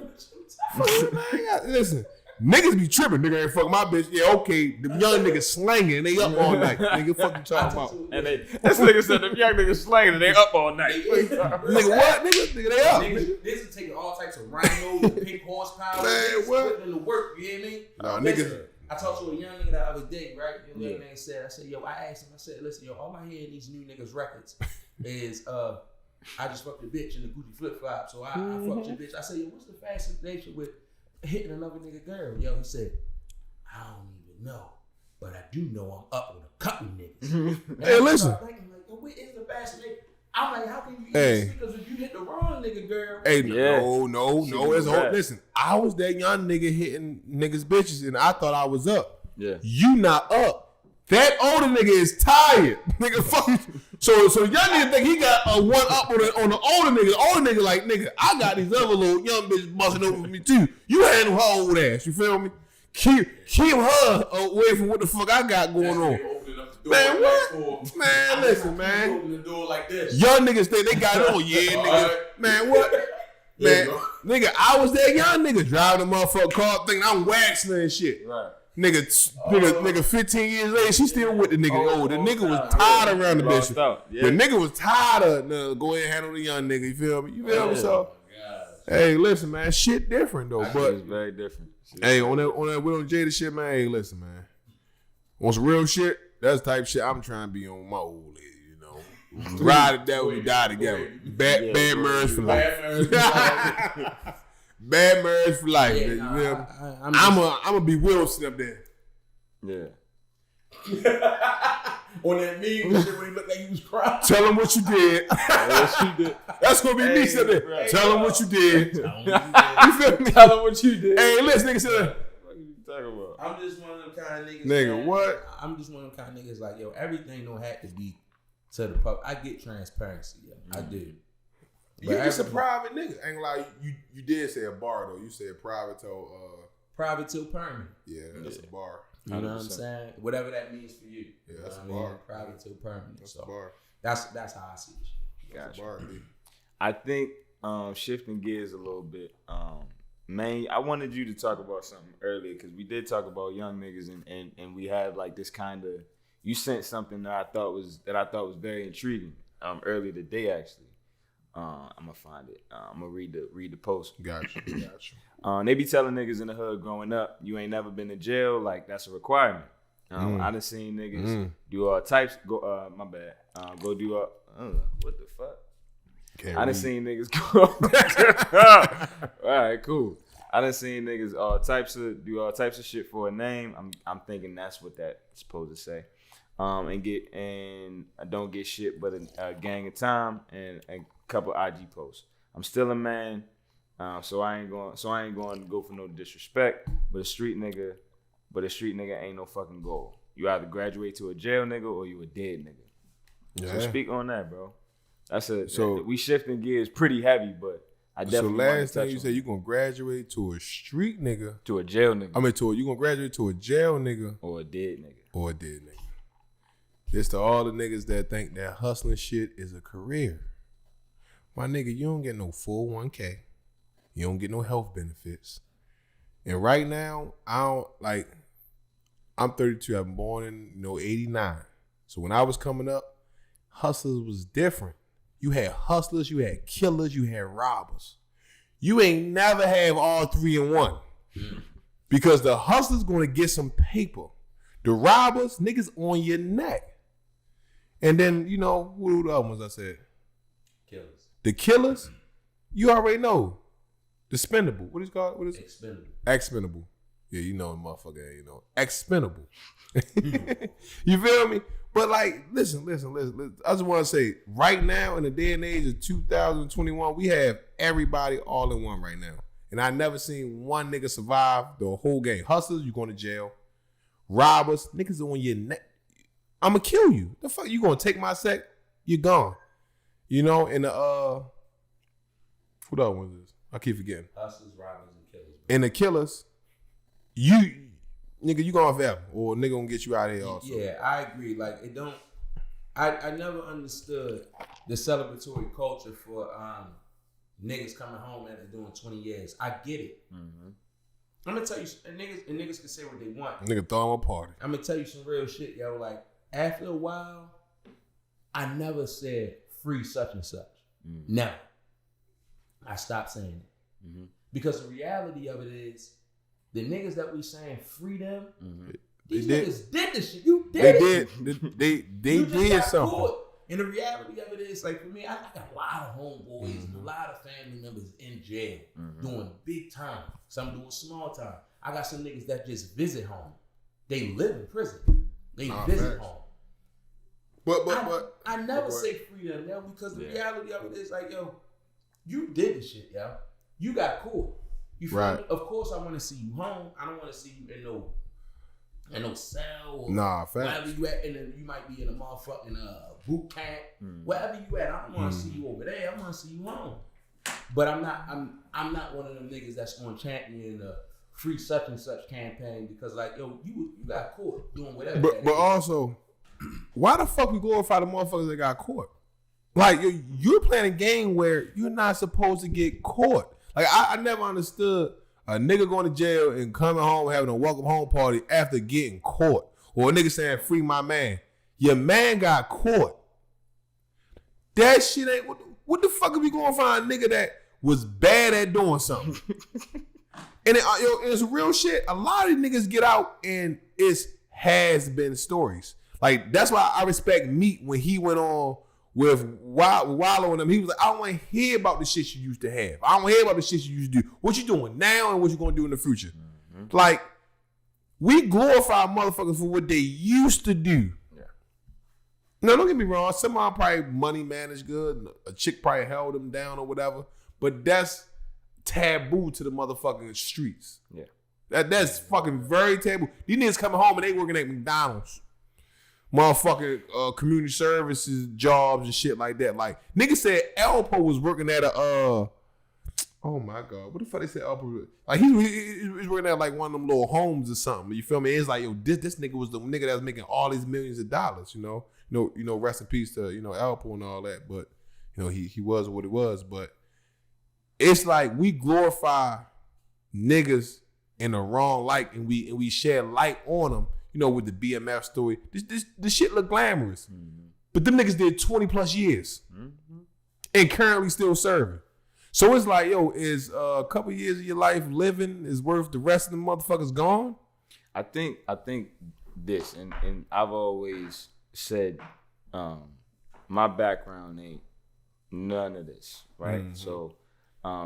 Listen. Niggas be tripping, nigga ain't fuck my bitch. Yeah, okay, the young niggas slanging and they up all night. Nigga, fuck you talking about? And this nigga said them young niggas slaying and they up all night. Nigga, what? Nigga, they up. Niggas are taking all types of rhinos and pink horsepower. Man, Niggas what? putting in the work, you hear me? Nah, Listen, niggas- I talked to a young nigga the other day, right? The young nigga said, I said, yo, I asked him, I said, listen, yo, all I hear in these new niggas records is, I just fucked a bitch in the Gucci flip flop, so I fucked your bitch. I said, yo, what's the fascination with hitting another nigga girl? Yo, he said, I don't even know, but I do know I'm up with a couple niggas. Hey, listen. I'm thinking, like, yo, what is the fascination? I'm like, how can you Hey. even speak? Because if you hit the wrong nigga girl, Hey, Yeah. no. She It's was whole, bad. listen, I was that young nigga hitting niggas bitches and I thought I was up. Yeah. You not up. That older nigga is tired. Nigga, fuck you. So young nigga think he got a one up on the older nigga. The older nigga like, nigga, I got these other little young bitches busting over me too. You handle her old ass. You feel me? Keep her away from what the fuck I got going on. Man, what? Man, listen, man. Open the door like this. Young niggas think they got it on. Yeah, nigga. Man, what? Man, nigga, I was that young nigga driving the motherfucker car thinking I'm waxing her and shit. Right. Nigga, 15 years later, she still with the nigga. The nigga was tired around the bitch. Lost out. Yeah. The nigga was tired of go ahead and handle the young nigga. You feel me? You feel me? So, hey, listen, man, shit different though. It's But very different. hey, on that Will Jada shit, man. Hey, listen, man. On some real shit, that's the type of shit I'm trying to be on my old age. You know, ride it down, we die together. Bad marriage for life. Bad marriage for life. Yeah, you nah, feel me? I'm I'm gonna be Wilson up there. Yeah. on that meme shit when he looked like he was crying. Tell him what you did. Yes, she did. That's gonna be me sitting there. right. Tell him what you did. You feel me? Tell her what you did. Hey, listen, nigga, sit there. What are you talking about? I'm just one of them kind of niggas. Nigga, man. what? I'm just one of them kind of niggas like, yo, everything don't have to be to the public. I get transparency, yo. I do. You But just a everything- private nigga. Ain't gonna lie, you did say a bar though. You said private till private till permanent. yeah, that's a bar. You know what I'm 100%. saying? Whatever that means for you. Yeah, You that's know a what I mean? bar. Private till permanent. That's So a bar. that's how I see it. That's a bar, B. I think shifting gears a little bit. Man, I wanted you to talk about something earlier because we did talk about young niggas and we had like this kind of. You sent something that I thought was very intriguing earlier today actually. I'm gonna find it. I'm gonna read the post. Gotcha. They be telling niggas in the hood growing up, you ain't never been to jail, like that's a requirement. I done seen niggas do all types. Go, my bad. Go do all. What the fuck? I done seen niggas go. All right, cool. I done seen niggas do all types of shit for a name. I'm thinking that's what that's supposed to say. And I don't get shit but a gang of time and a couple IG posts. I'm still a man, so I ain't going to go for no disrespect. But a street nigga ain't no fucking goal. You either graduate to a jail nigga or you a dead nigga. Yeah. So speak on that, bro. We shifting gears pretty heavy, but I definitely. So last time you said you gonna graduate to a street nigga, to a jail nigga. I mean, you gonna graduate to a jail nigga or a dead nigga. This to all the niggas that think that hustling shit is a career. My nigga, you don't get no 401k. You don't get no health benefits. And right now, I'm 32. I'm born in 89. So when I was coming up, hustlers was different. You had hustlers, you had killers, you had robbers. You ain't never have all three in one. Because the hustler's gonna get some paper. The robbers, niggas on your neck. And then, who are the other ones I said? Killers. The killers, you already know. The spendable. What is it called? What is it? Expendable. Yeah, motherfucker, expendable. You feel me? But listen. I just want to say, right now in the day and age of 2021, we have everybody all in one right now. And I never seen one nigga survive the whole game. Hustlers, you going to jail. Robbers, niggas on your neck. I'm going to kill you. The fuck, you going to take my sec? You're gone. And what other one is this? I keep forgetting. Hustlers, robbers, and killers. And the killers, you going forever, or nigga gonna get you out of here also. Yeah, I agree. I never understood the celebratory culture for niggas coming home after doing 20 years. I get it. Mm-hmm. I'm gonna tell you, and niggas can say what they want. Nigga throw them a party. I'm gonna tell you some real shit, yo. After a while, I never said free such and such. Mm-hmm. Never. I stopped saying it. Mm-hmm. Because the reality of it is, the niggas that we saying free them, these niggas did this shit. You did it. They did something. Caught. And the reality of it is, for me, I got a lot of homeboys and a lot of family members in jail doing big time. Some doing small time. I got some niggas that just visit home. They live in prison. They visit home. But I never say free them, yo, because the reality of it is yo, you did this shit, yo. You got caught. You feel me? Of course, I want to see you home. I don't want to see you in no cell. Or facts. Wherever you at, and you might be in a motherfucking boot camp. Wherever you at, I don't want to see you over there. I want to see you home. But I'm not one of them niggas that's going to champion the free such and such campaign because yo, you got caught doing whatever. But also, why the fuck we glorify the motherfuckers that got caught? You're playing a game where you're not supposed to get caught. I never understood a nigga going to jail and coming home having a welcome home party after getting caught. Or a nigga saying, free my man. Your man got caught. That shit ain't... What the fuck are we going to find a nigga that was bad at doing something? And it's real shit. A lot of niggas get out and it's has been stories. That's why I respect Meek when he went on with Wallow and them. He was like, I don't want to hear about the shit you used to have. I don't want to hear about the shit you used to do. What you doing now and what you going to do in the future. Mm-hmm. We glorify motherfuckers for what they used to do. Yeah. No, don't get me wrong. Some of them probably money managed good. A chick probably held them down or whatever. But that's taboo to the motherfucking streets. Yeah. That's fucking very taboo. These niggas coming home and they working at McDonald's. Motherfucking community services jobs and shit like that. Niggas said Alpo was working at oh my God, what the fuck they said Alpo? He was working at one of them little homes or something. You feel me? It's yo, this nigga was the nigga that was making all these millions of dollars. Rest in peace to Alpo and all that. But he was what it was. But it's we glorify niggas in the wrong light and we shed light on them. With the BMF story, this shit look glamorous. Mm-hmm. But them niggas did 20 plus years. Mm-hmm. and currently still serving. So it's like, yo, is a couple years of your life living is worth the rest of the motherfuckers gone? I think this, and I've always said, my background ain't none of this, right? Mm-hmm. So,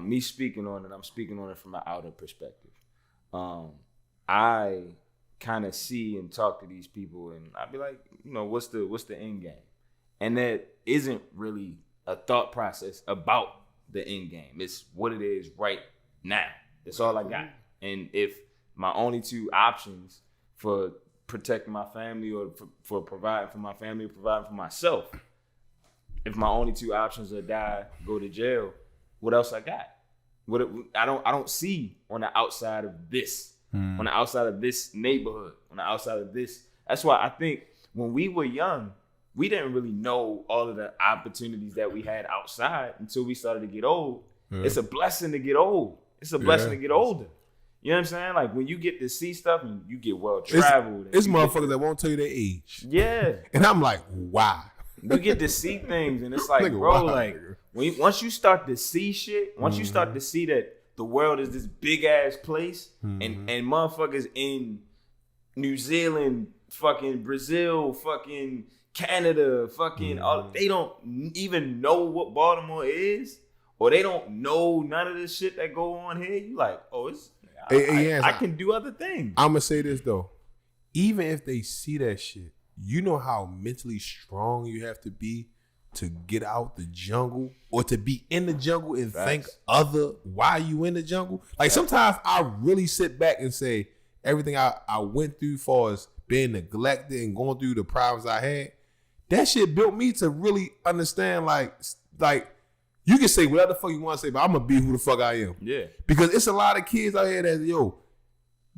me speaking on it, I'm speaking on it from an outer perspective. I kind of see and talk to these people, and I'd be like, you know, what's the end game? And that isn't really a thought process about the end game. It's what it is right now. That's all I got. And if my only two options for protecting my family or for providing for my family or providing for myself, if my only two options are die, go to jail, what else I got? I don't see on the outside of this, on the outside of this neighborhood, on the outside of this. That's why I think when we were young, we didn't really know all of the opportunities that we had outside until we started to get old. Yeah. It's a blessing to get old. It's a blessing to get older. You know what I'm saying? Like when you get to see stuff and you get well traveled. It's motherfuckers that won't tell you their age. Yeah. And I'm like, why? You get to see things and it's like, nigga, bro, wow, like once you start to see shit, once you start to see that the world is this big ass place and motherfuckers in New Zealand, fucking Brazil, fucking Canada, fucking all, they don't even know what Baltimore is, or they don't know none of the shit that go on here. You like, oh, it's I can do other things. I'm gonna say this though, even if they see that shit, you know how mentally strong you have to be to get out the jungle or to be in the jungle and think why you in the jungle. Like sometimes I really sit back and say everything I went through, far as being neglected and going through the problems I had. That shit built me to really understand, like you can say whatever the fuck you want to say, but I'm gonna be who the fuck I am. Yeah. Because it's a lot of kids out here that,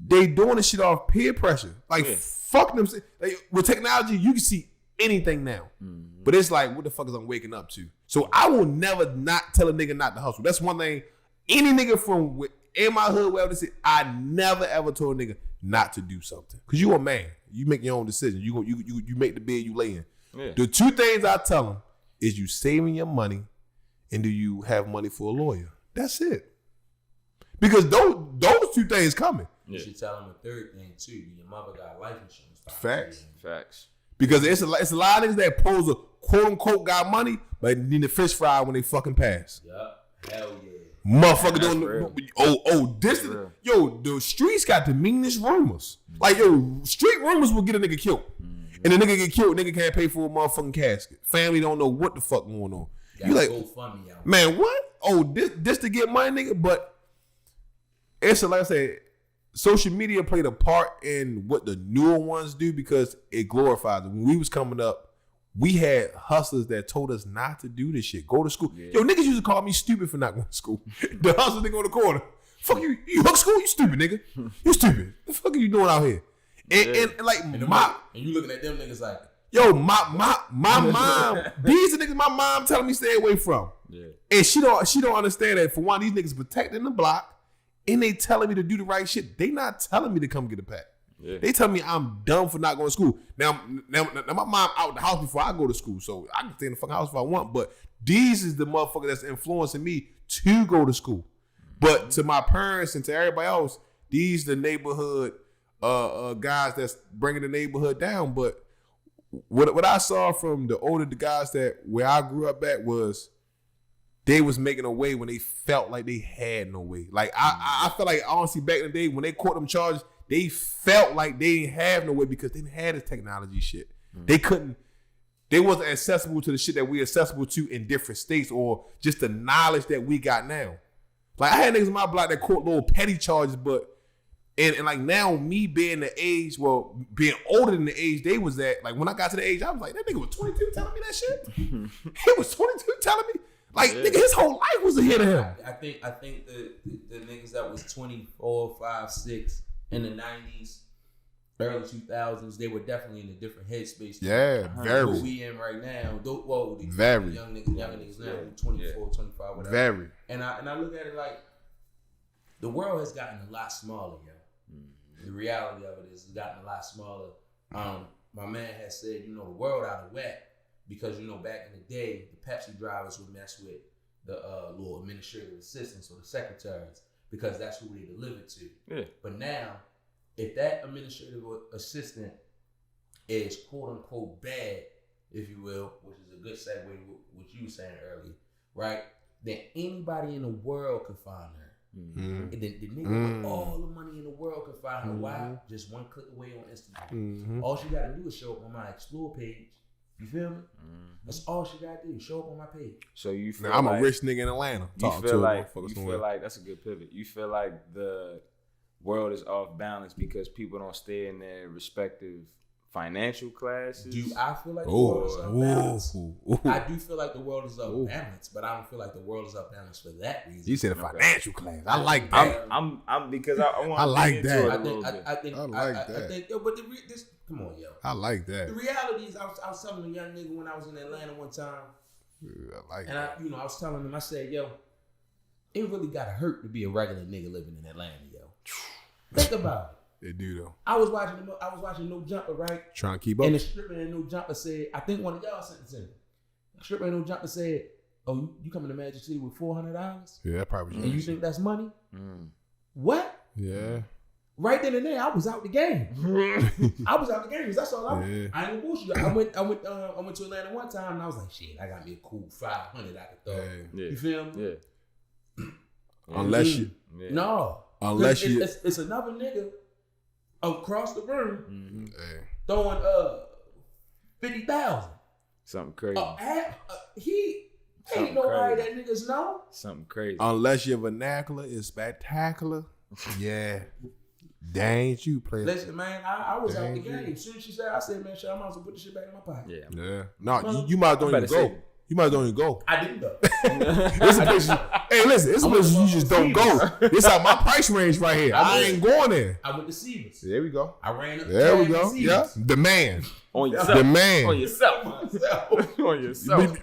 they doing this shit off peer pressure. Like, fuck them. Like, with technology, you can see anything now. Mm-hmm. But it's like, what the fuck is I'm waking up to? So I will never not tell a nigga not to hustle. That's one thing. Any nigga from in my hood, wherever this is, I never ever told a nigga not to do something. Because you a man. You make your own decision. You make the bed you lay in. Yeah. The two things I tell them is you saving your money and do you have money for a lawyer. That's it. Because those two things coming. You should tell them a third thing too. Your mother got life insurance. Facts. Because it's a lot of niggas that pose a quote unquote got money, but need a fish fry when they fucking pass. Yup. Hell yeah. Motherfucker the streets got the meanest rumors. Like, street rumors will get a nigga killed. And the nigga get killed, nigga can't pay for a motherfucking casket. Family don't know what the fuck going on. You like, man, what? Oh, this to get money, nigga? But it's like I said, social media played a part in what the newer ones do because it glorifies it. When we was coming up, we had hustlers that told us not to do this shit. Go to school. Yeah. Niggas used to call me stupid for not going to school. The hustler nigga on the corner. Fuck you. You hook school? You stupid, nigga. You stupid. What the fuck are you doing out here? And like and you looking at them niggas like, my mom, these are niggas my mom telling me stay away from. Yeah. And she don't understand that for one, these niggas protecting the block and they telling me to do the right shit. They not telling me to come get a pack. Yeah. They tell me I'm dumb for not going to school. Now my mom out the house before I go to school, so I can stay in the fucking house if I want. But these is the motherfucker that's influencing me to go to school. But to my parents and to everybody else, these the neighborhood guys that's bringing the neighborhood down. But what I saw from the guys that where I grew up at was they was making a way when they felt like they had no way. Like I felt like honestly back in the day when they caught them charges, they felt like they didn't have no way because they didn't have the technology shit. They wasn't accessible to the shit that we accessible to in different states or just the knowledge that we got now. Like I had niggas in my block that caught little petty charges, but and like now me being the age, being older than the age they was at, like when I got to the age, I was like, that nigga was 22 telling me that shit? He was 22 telling me? Like, nigga, his whole life was ahead of him. I think the niggas that was 24, 5, 6 in the 90s, early 2000s, they were definitely in a different headspace. Yeah, very. What we in right now, very. Young niggas now, 24, 25, whatever. Very. And I look at it like, the world has gotten a lot smaller, yo. The reality of it is it's gotten a lot smaller. My man has said, the world out of whack. because back in the day, the Pepsi drivers would mess with the little administrative assistants or the secretaries because that's who they delivered to. Yeah. But now, if that administrative assistant is quote unquote bad, if you will, which is a good segue with what you were saying earlier, right? Then anybody in the world could find her. Mm-hmm. And the nigga with all the money in the world could find her. Why? Just one click away on Instagram. All she gotta do is show up on my explore page. You feel me? That's all she gotta do. Show up on my page. So you feel Now, I'm like, a rich nigga in Atlanta. You feel like that's a good pivot. You feel like the world is off balance because people don't stay in their respective financial classes. Do I feel like the world is off balance? I do feel like the world is off balance, but I don't feel like the world is off balance for that reason. You said a financial class. I like that. I'm because I want. I like that. I think. But this, come on, yo. I like that. The reality is, I was telling a young nigga when I was in Atlanta one time, I like and that. I was telling him, I said, yo, it really gotta hurt to be a regular nigga living in Atlanta, yo. Think about it. They do though. I was watching No Jumper, right? Trying to keep up. And the stripper in No Jumper said, I think one of y'all sent it to me. The stripper in No Jumper said, "Oh, you coming to Magic City with $400? Yeah, that probably. And you think that's money? What? Yeah. Right then and there, I was out the game. I was out the game. That's all I. Yeah. I ain't gonna bullshit. I went to Atlanta one time, and I was like, shit, I got me a cool 500 I could throw. Yeah. You feel me? Yeah. Unless you. Yeah. No. Unless you. It's another nigga across the room Hey. throwing 50,000. Something crazy. He Something ain't nobody crazy. that niggas know. Something crazy. Unless your vernacular is spectacular. Yeah. That ain't you, player. Listen, man, I was out the Dang. game. As soon as she said, I said, man, shit, I might as well put this shit back in my pocket. Yeah. Yeah. No, you might don't even go. You might don't even go. I didn't though. This a place hey, listen, this is a place you just don't go. This is my price range right here. I ain't going there. I went to Seavers. There we go. I ran up There we to go. Seavers. Yeah. The man. On yourself. The man. On yourself. On yourself.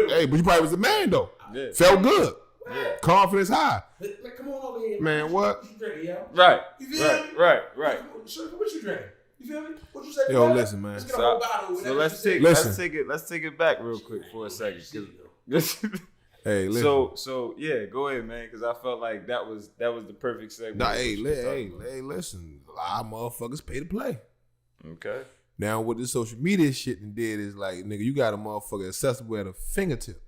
Hey, but you probably was the man though. Yeah. Felt good. Yeah. Confidence high. Like, come on over here. Man, what? What you drinking, yo? Right. You feel me? Right. What you drinking? You feel me? What you say? Yo, brother? listen, man. Let's get a whole bottle. So let's take it back real quick for a second. Hey, listen. So yeah, go ahead, man, because I felt like that was the perfect segment. Nah, hey, listen. A lot of motherfuckers pay to play. Okay. Now, what this social media shit did is like, nigga, you got a motherfucker accessible at a fingertip.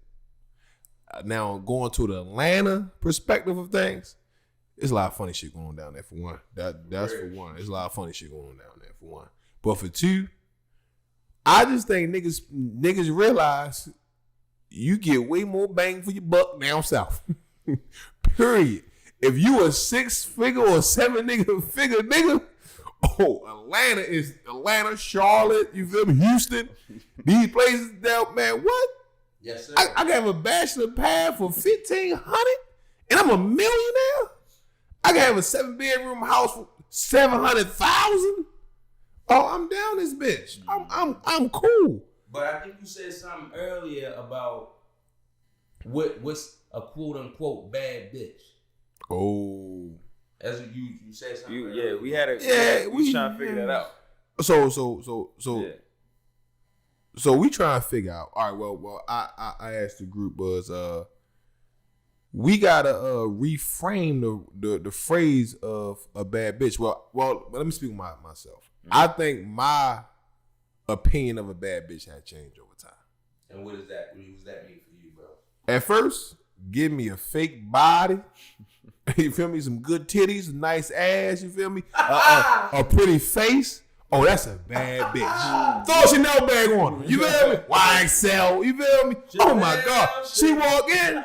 Now, going to the Atlanta perspective of things, it's a lot of funny shit going on down there for one. That's for one. There's a lot of funny shit going on down there for one. But for two, I just think niggas realize you get way more bang for your buck down south. Period. If you a 6-figure or 7-figure nigga, Atlanta, Charlotte, you feel me? Houston, these places down, man, what? Yes, sir. I can have a bachelor pad for $1,500 and I'm a millionaire? I can have a 7-bedroom house for $700,000? Oh, I'm down this bitch. I'm cool. But I think you said something earlier about what's a quote unquote bad bitch. Oh. As you said something. Yeah, we had a we was trying to figure that out. So Yeah. So we try to figure out. All right, well, I asked the group was we gotta reframe the phrase of a bad bitch. Well, let me speak myself. I think my opinion of a bad bitch had changed over time. And what does that mean for you, bro? At first, give me a fake body. You feel me? Some good titties, a nice ass. You feel me? A pretty face. Oh, that's a bad bitch. Throw a Chanel bag on her. You feel me? YXL. You feel me? Oh my God. She walk in.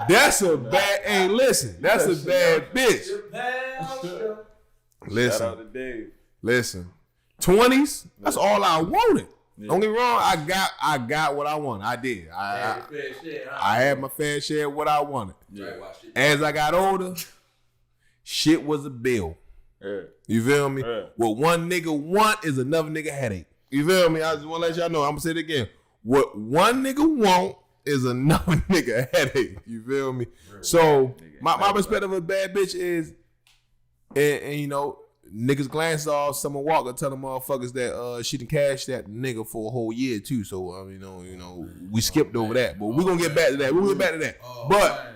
That's a bad. Hey, listen. That's a bad bitch. Shout out to Dave. Listen. 20s. That's all I wanted. Don't get me wrong. I got what I wanted. I did. I had my fair share of what I wanted. Yeah. As I got older, shit was a bill. Yeah. You feel me? Yeah. What one nigga want is another nigga headache. You feel me? I just want to let y'all know. I'm going to say it again. What one nigga want is another nigga headache. You feel me? So my perspective of a bad bitch is, and you know, niggas glance off Summer Walker tell them motherfuckers that she done cashed that nigga for a whole year too. So you know, we skipped over that, but we're gonna get back to that. We'll get back to that. But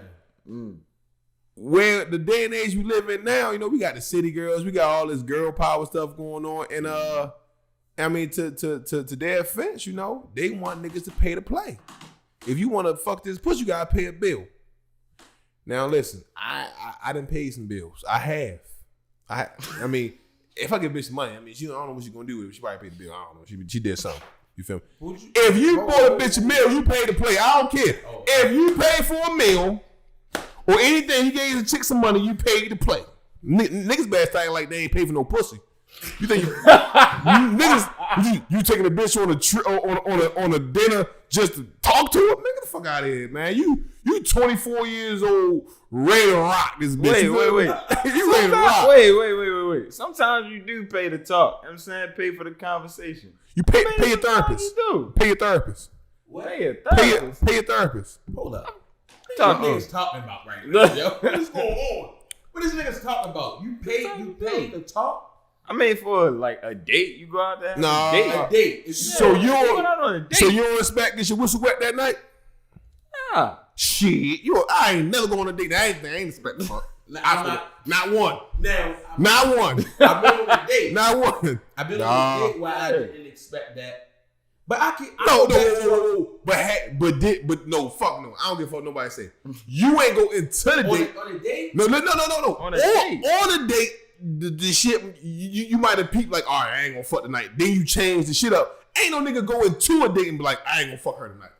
where the day and age we live in now, you know, we got the city girls, we got all this girl power stuff going on, and I mean, to their offense, you know, they want niggas to pay to play. If you want to fuck this pussy, you gotta pay a bill. Now listen, I done paid some bills. I have. I mean, if I give bitch money, I mean, I don't know what she gonna do with it. She probably paid the bill. I don't know. She did something. You feel me? If you bought a bitch a meal, you pay to play. I don't care. If you pay for a meal or anything, you gave the chick some money, you paid to play. Niggas bad thing like they ain't pay for no pussy. You think niggas you taking a bitch on a trip on a dinner just to talk to her? Man, get the fuck out of here, man. You 24 years old, ready to rock this bitch. Wait. You ready to rock. Wait. Sometimes you do pay to talk. You know what I'm saying? Pay for the conversation. You pay your therapist. You do. Pay your therapist. Pay your therapist. Pay your therapist. Hold up. Talk What niggas talking about right now, yo? What is going on? What is niggas talking about? You pay to talk? I mean, for like a date, you go out there. Nah. A date. So you going out on a date. don't expect get your whistle wet that night? Nah. Shit, I ain't never going on a date. I ain't expecting fuck. Not one. Now, Not one. I've been on a date. Not one. I've been on a date where I didn't expect that. But I can. But no, fuck no. I don't give a fuck nobody say. You ain't go into the date. On a date? No. On a date. On a date, the shit you might have peeped like, all right, I ain't gonna fuck tonight. Then you change the shit up. Ain't no nigga go into a date and be like, I ain't gonna fuck her tonight.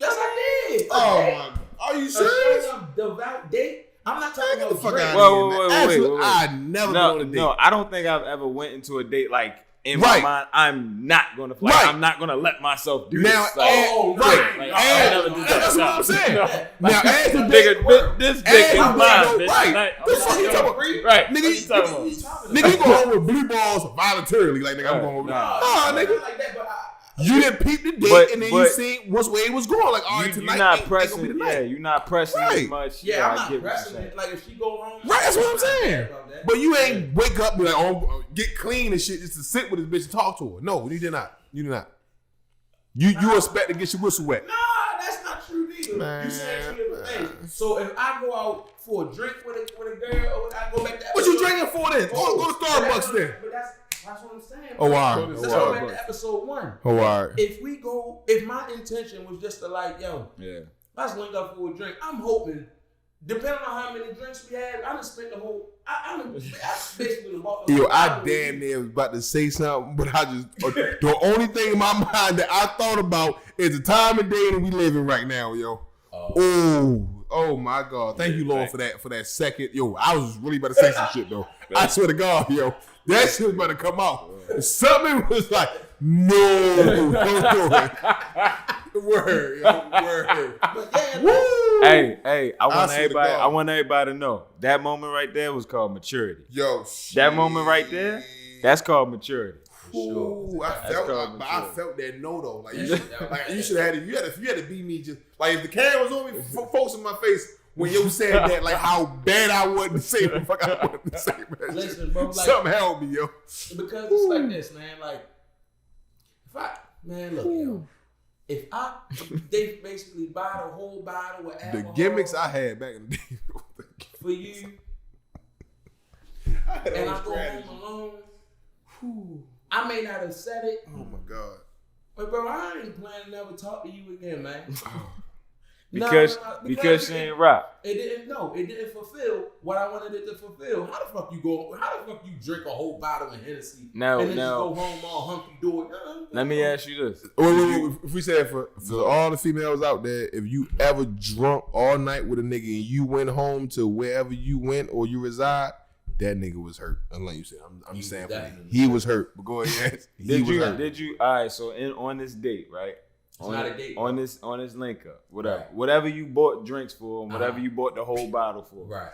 Yes, I did. Oh my God. Are you serious? A devout date? I'm not talking about the fuck drink. out. Wait. I never go on a date. No, I don't think I've ever went into a date like in Right. my mind. I'm not gonna like, Right. I'm not gonna let myself do Now, this. Like, right. like, And I never do that. that's what I'm saying. No. Now, as the Nigga, this dick is mine, bitch. Right. Like, The fuck you talking about? Right. Nigga, What you talking about? Nigga, you go home with blue balls voluntarily. Like, nigga, I'm going over there. Nah, nigga. Like that, but You didn't peep the date, But- and then but you see what's way it was going. Like, all right, tonight you're not ain't pressing. gonna be the night. Yeah, you're not pressing Right. as much. yeah, I'm I not get what you're pressing saying. it. Like if she go home, Right, that's what I'm saying. about that. But you ain't wake up and be like, oh, get clean and shit just to sit with this bitch and talk to her. No, you did not. You did not. You expect to get your whistle wet. Nah, that's not true either. Man. You said two different things. So if I go out for a drink with a girl, or I go back to What you drinking for then? Go to Starbucks then. But that's what I'm saying. Oh, all right. Let's Oh, go all back right. to episode 1. Oh, all right. If my intention was just to like, yo, Yeah. let's link up for a drink. I'm hoping, depending on how many drinks we had, I done spent the whole. I basically bought the Yo, whole I bottle. damn near was about to say something, but I just the only thing in my mind that I thought about is the time of day that we live in right now, yo. Oh my God! Thank you, Lord, for that second. Yo, I was really about to say some shit though. I swear to God, yo, that shit was about to come out. Something was like, no, word, yo, word. But yeah, Woo! Hey, I want swear to everybody. God. I want everybody to know that moment right there was called maturity. Yo, That moment right there, that's called maturity. Ooh, I felt that no though. Like you should have had it. You had to be me. Just like if the camera was on me, folks in my face when you said that, like how bad I wasn't say the fuck I wasn't to say. Man. Listen, bro, like, Something helped me, yo. because it's like this, man. Like, if they basically buy the whole bottle with The alcohol gimmicks I had back in the day. for you, I had and all I go strategy. home alone, I may not have said it, Oh my God. but bro, I ain't planning to never talk to you again, man. Because because she ain't rock. It didn't fulfill what I wanted it to fulfill. How the fuck you drink a whole bottle of Hennessy Now- and then now- just go home all hunky dory? Let me ask you this. Wait. If we said for all the females out there, if you ever drunk all night with a nigga and you went home to wherever you went or you reside, that nigga was hurt. Unlike you said, I'm just saying, he was hurt. But go ahead. Did you? All right. So on this date, right? It's not a date. On this link up, whatever, Right. whatever you bought drinks for, and whatever you bought the whole bottle for, Right.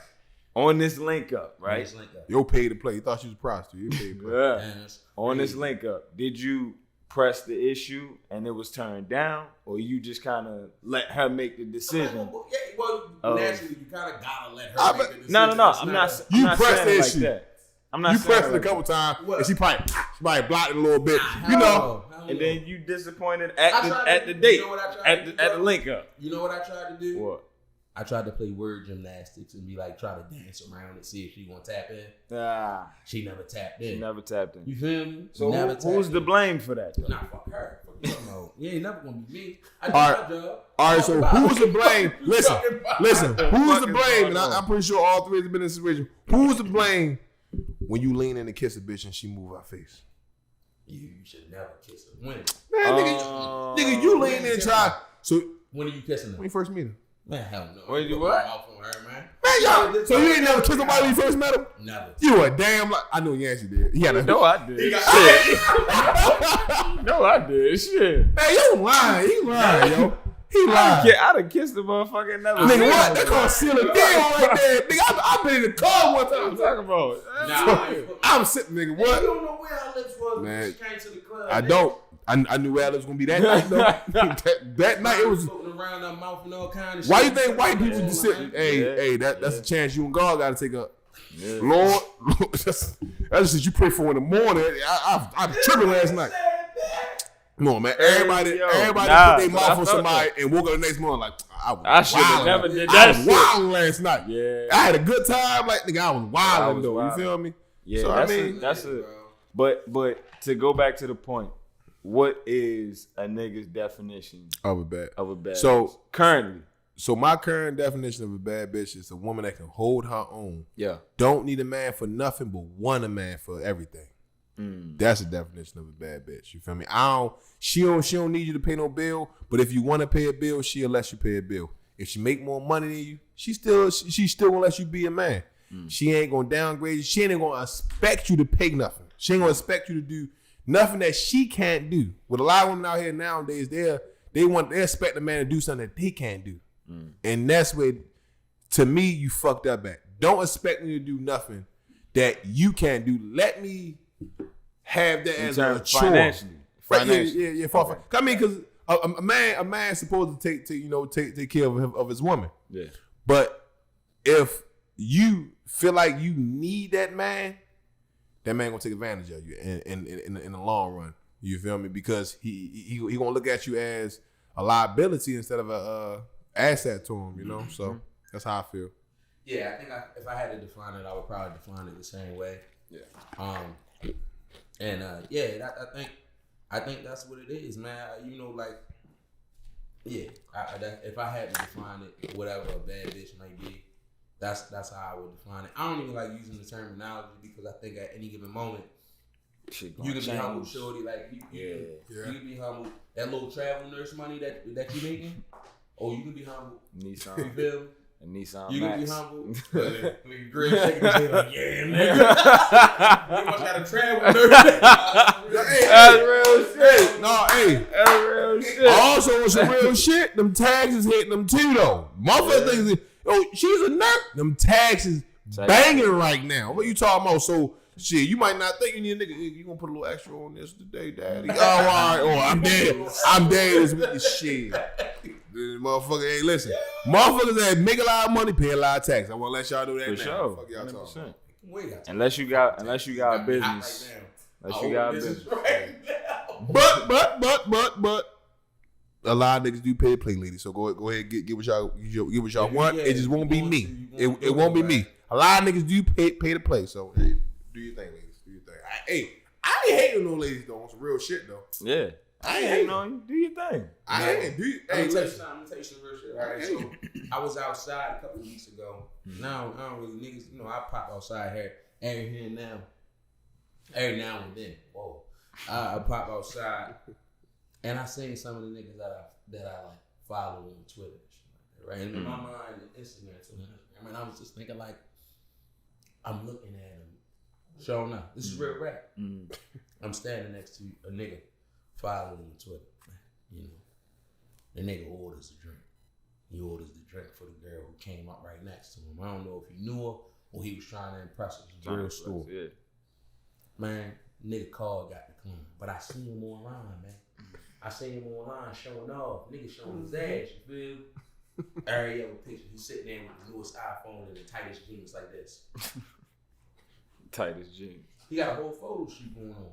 On this link up, right? It's like that. Yo paid to play. You thought she was a prostitute. You paid to play. Yeah. Man, that's On this crazy. link up, did you pressed the issue and it was turned down, or you just kind of let her make the decision? Naturally, you kind of gotta let her make the decision. No. I'm It's not. You I'm not pressed saying the it like issue. that. I'm not. You saying pressed it a couple times, and she probably blocked it a little bit. You know. And then you disappointed I at tried the to- date, you know what I tried to do, at the bro? link up. You know what I tried to do? What? I tried to play word gymnastics and be like, try to dance around and see if she gonna tap in. She never tapped in. She never tapped in. You feel me? So never who's tapped the in. blame for that? Though? Nah, fuck her. Fuck you, no. You ain't never gonna be me. I do All right. my job. All right, so who's to blame? Listen, who's to Fucking blame? And fuck I'm pretty sure all three have been in this situation. Who's to blame when you lean in to kiss a bitch and she move her face? You should never kiss her. When? Man, nigga, you lean in and try. So When are you kissing her? when you first meet her, Man, hell no. When you Put what? my mouth on her, man. man, y'all. So you ain't never kissed nobody when you first met him? Never. You a damn. I know Yancey did. He had a No, I did. No, I did. Shit. Man, you lying. He lying, yo. He lying. I done kissed the motherfucker and never. Nigga, what? They call seal a deal right there. Nigga, I been in the car one What you time. talking about? Nah, I'm sitting, nigga. You What? don't know where our lips was Man, when she came to the club. I don't. I knew where I was gonna be that night though. that night it was. floating around her mouth and all kind of shit. Why you think white people Yeah, just sit? man. Hey, that's a chance you and God got to take up. Yeah. Lord, that's just you pray for in the morning. I tripping last night. Come on, man. Everybody yo, put their nah, mouth on I felt somebody and woke up the next morning like I should have wildin'. never did I that was shit. wilding last night. Yeah. I had a good time. Like nigga, I was wilding was though. wildin'. You feel me? Yeah, So, that's I mean, that's a. But to go back to the point, what is a nigga's definition of a bad. of a bad? So- bitch? Currently, So my current definition of a bad bitch is a woman that can hold her own. yeah. Don't need a man for nothing, but want a man for everything. That's the definition of a bad bitch. You feel me? She don't need you to pay no bill, but if you want to pay a bill, she'll let you pay a bill. If she make more money than you, she still gonna let you be a man. She ain't gonna downgrade you. She ain't gonna expect you to pay nothing. She ain't gonna expect you to do nothing that she can't do. With a lot of women out here nowadays, they expect a man to do something that they can't do. And that's where, to me, you fucked up at. Don't expect me to do nothing that you can't do. Let me have that In as terms a chore. financially. Right, Financially. yeah. I mean, because a man supposed to take care of his woman. Yeah. But if you feel like you need that man gonna take advantage of you in the long run. You feel me? Because he gonna look at you as a liability instead of a asset to him. You know, so that's how I feel. Yeah, I think if I had to define it, I would probably define it the same way. Yeah. I think that's what it is, man. You know, like, yeah. If I had to define it, whatever a bad bitch might be, that's how I would define it. I don't even like using the terminology because I think at any given moment Shit you gonna can be humble, change. shorty. Like you can be humble. That little travel nurse money that you making, you can be humble. You Nissan. feel me? A Nissan You Max. can be humble. Nigga Greg shaking his head like, yeah, nigga. You must got a travel nurse. That's real shit. No, hey. That's real shit. Also, with some real shit, them tags is hitting them too, though. Motherfucker thinks, she's a nurse. Them tags is banging right now. What you talking about? So, shit, you might not think you need a nigga. You gonna put a little extra on this today, daddy? Oh, all right. Oh, I'm dead. I'm dead. This shit. Motherfucker, hey, listen. Motherfuckers that make a lot of money pay a lot of tax. I want to let y'all do that For now. sure. Fuck y'all talking. 100%. Unless you got a business. Unless you got a business. Right now. But a lot of niggas do pay to play, ladies. So go ahead, get what y'all want. Yeah, it just won't be me. you It won't be me. A lot of niggas do pay to play. So hey, do your thing, ladies. Do your thing. I ain't hating no ladies though. On some real shit though. Yeah. I ain't hating on you. Do your thing. I ain't. Do you? Let Hey, me tell you listen. something. Let me tell you some real shit. All right, so I was outside a couple weeks ago. Now I don't really niggas. You know, I pop outside here every now and then. Whoa, I pop outside, and I seen some of the niggas that I like follow on Twitter, and shit like that, right? And in my mind, and Instagram. So I mean, I was just thinking like, I'm looking at him. Sure enough, this is real rap. I'm standing next to a nigga following on Twitter. You know, the nigga orders a drink. He orders the drink for the girl who came up right next to him. I don't know if he knew her or he was trying to impress her. It's a real story. Yeah. Man, nigga call got declined. But I seen him online, man. I seen him online showing off. Nigga showing his ass, you feel? Every other picture, he's sitting there with the newest iPhone and the tightest jeans like this. Tightest jeans. He got a whole photo shoot going on.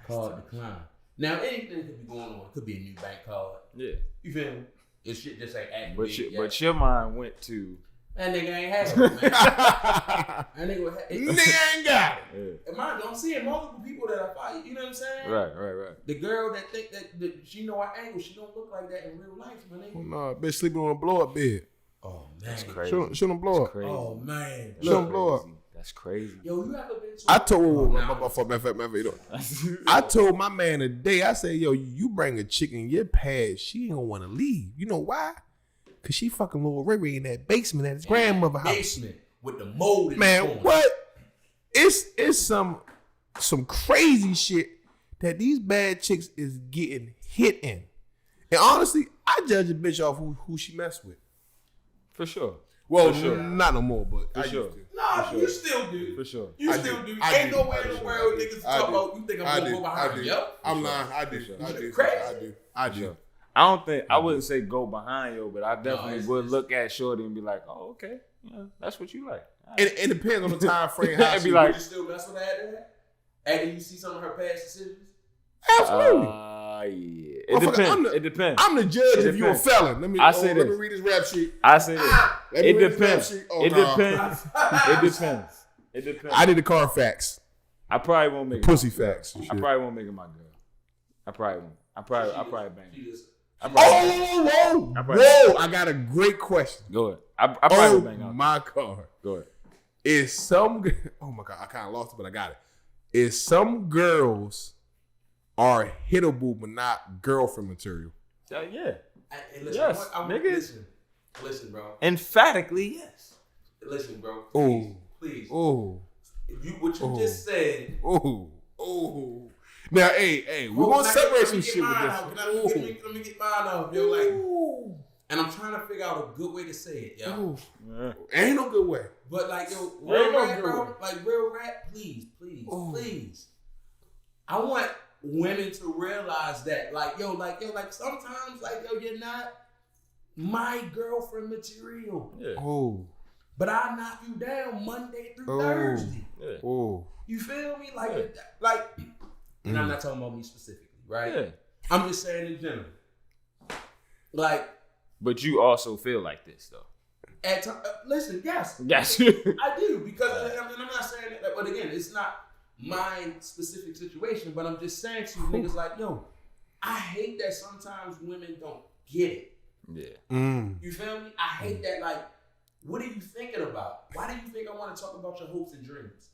Card declined. Now, anything could be going on. It could be a new bank card. Yeah. You feel me? This shit just ain't activated yet. But your mind went to That nigga ain't had it, man. That Nigga ain't got it. And mind you, I'm seeing multiple people that I follow. You know what I'm saying? right. The girl that think that she know our angle, she don't look like that in real life, my nigga. Oh, no, bitch sleeping on a blow up bed. Oh man, That's crazy. Show them blow up. Crazy. Oh man, Show them blow up. That's crazy. yo, you ever been to? I told Nah. I told my man today, I said, yo, you bring a chick in your past, she don't want to leave. You know why? Cause she fucking little Ray in that basement at his grandmother's house. Basement with the mold in Man, the corner. what? It's some crazy shit that these bad chicks is getting hit in. And honestly, I judge a bitch off who she messed with. For sure. Well, For sure. not no more, but For I sure. used to. Nah, For you sure. still do. For sure. You I still do. do. I Ain't do. no way I in the do. world I do. niggas I talk do. about you think I'm gonna go behind you. Yo. I'm lying. I do. sure. I do. Crazy. I do. I don't think I wouldn't say go behind yo, but I definitely it's- would look at Shorty and be like, oh, okay, yeah, that's what you like. All right. It depends on the time frame. How It'd be she- like- Would you still mess with her after that? After you see some of her past decisions? absolutely. Yeah. It Motherfucker, depends. It depends. I'm the judge It if you a depends. felon. Let me I say let me this. read this rap sheet. I say this. Let me It read this rap depends. sheet. Oh, It nah. depends. It depends. It depends. I did the Carfax, I probably won't make it. pussy facts. and I shit. probably won't make it my girl. I probably won't. I probably bang. She just, I probably, Oh, I whoa, probably- whoa! I got a great question. go ahead. I probably Oh bang out. my God, Go ahead. is some? Oh my God, I kind of lost it, but I got it. Is some girls are hittable but not girlfriend material? Yeah. and listen, Yes, I want, niggas. listen, bro. Emphatically, yes. Listen, bro. Ooh. Please. Oh, What you just said. oh. Now, hey, we're gonna separate some shit with this. Let me get mine off, yo. Like, and I'm trying to figure out a good way to say it, yo. Yeah. Ain't no good way. But like, yo, Ain't real no rap, good bro. one. Like real rap, please. I want women to realize that, like, sometimes, like, yo, you're not my girlfriend material. Yeah. Oh, But I knock you down Monday through Oh. Thursday. Yeah. oh. You feel me? Like, Yeah. and I'm not talking about me specifically, right? Yeah. I'm just saying in general. Like, But you also feel like this though. at listen, yes, Yes. I do, because and I'm not saying that, but again, it's not my specific situation, but I'm just saying to you niggas like, yo, I hate that sometimes women don't get it. Yeah. You feel me? I hate that, like, what are you thinking about? Why do you think I want to talk about your hopes and dreams?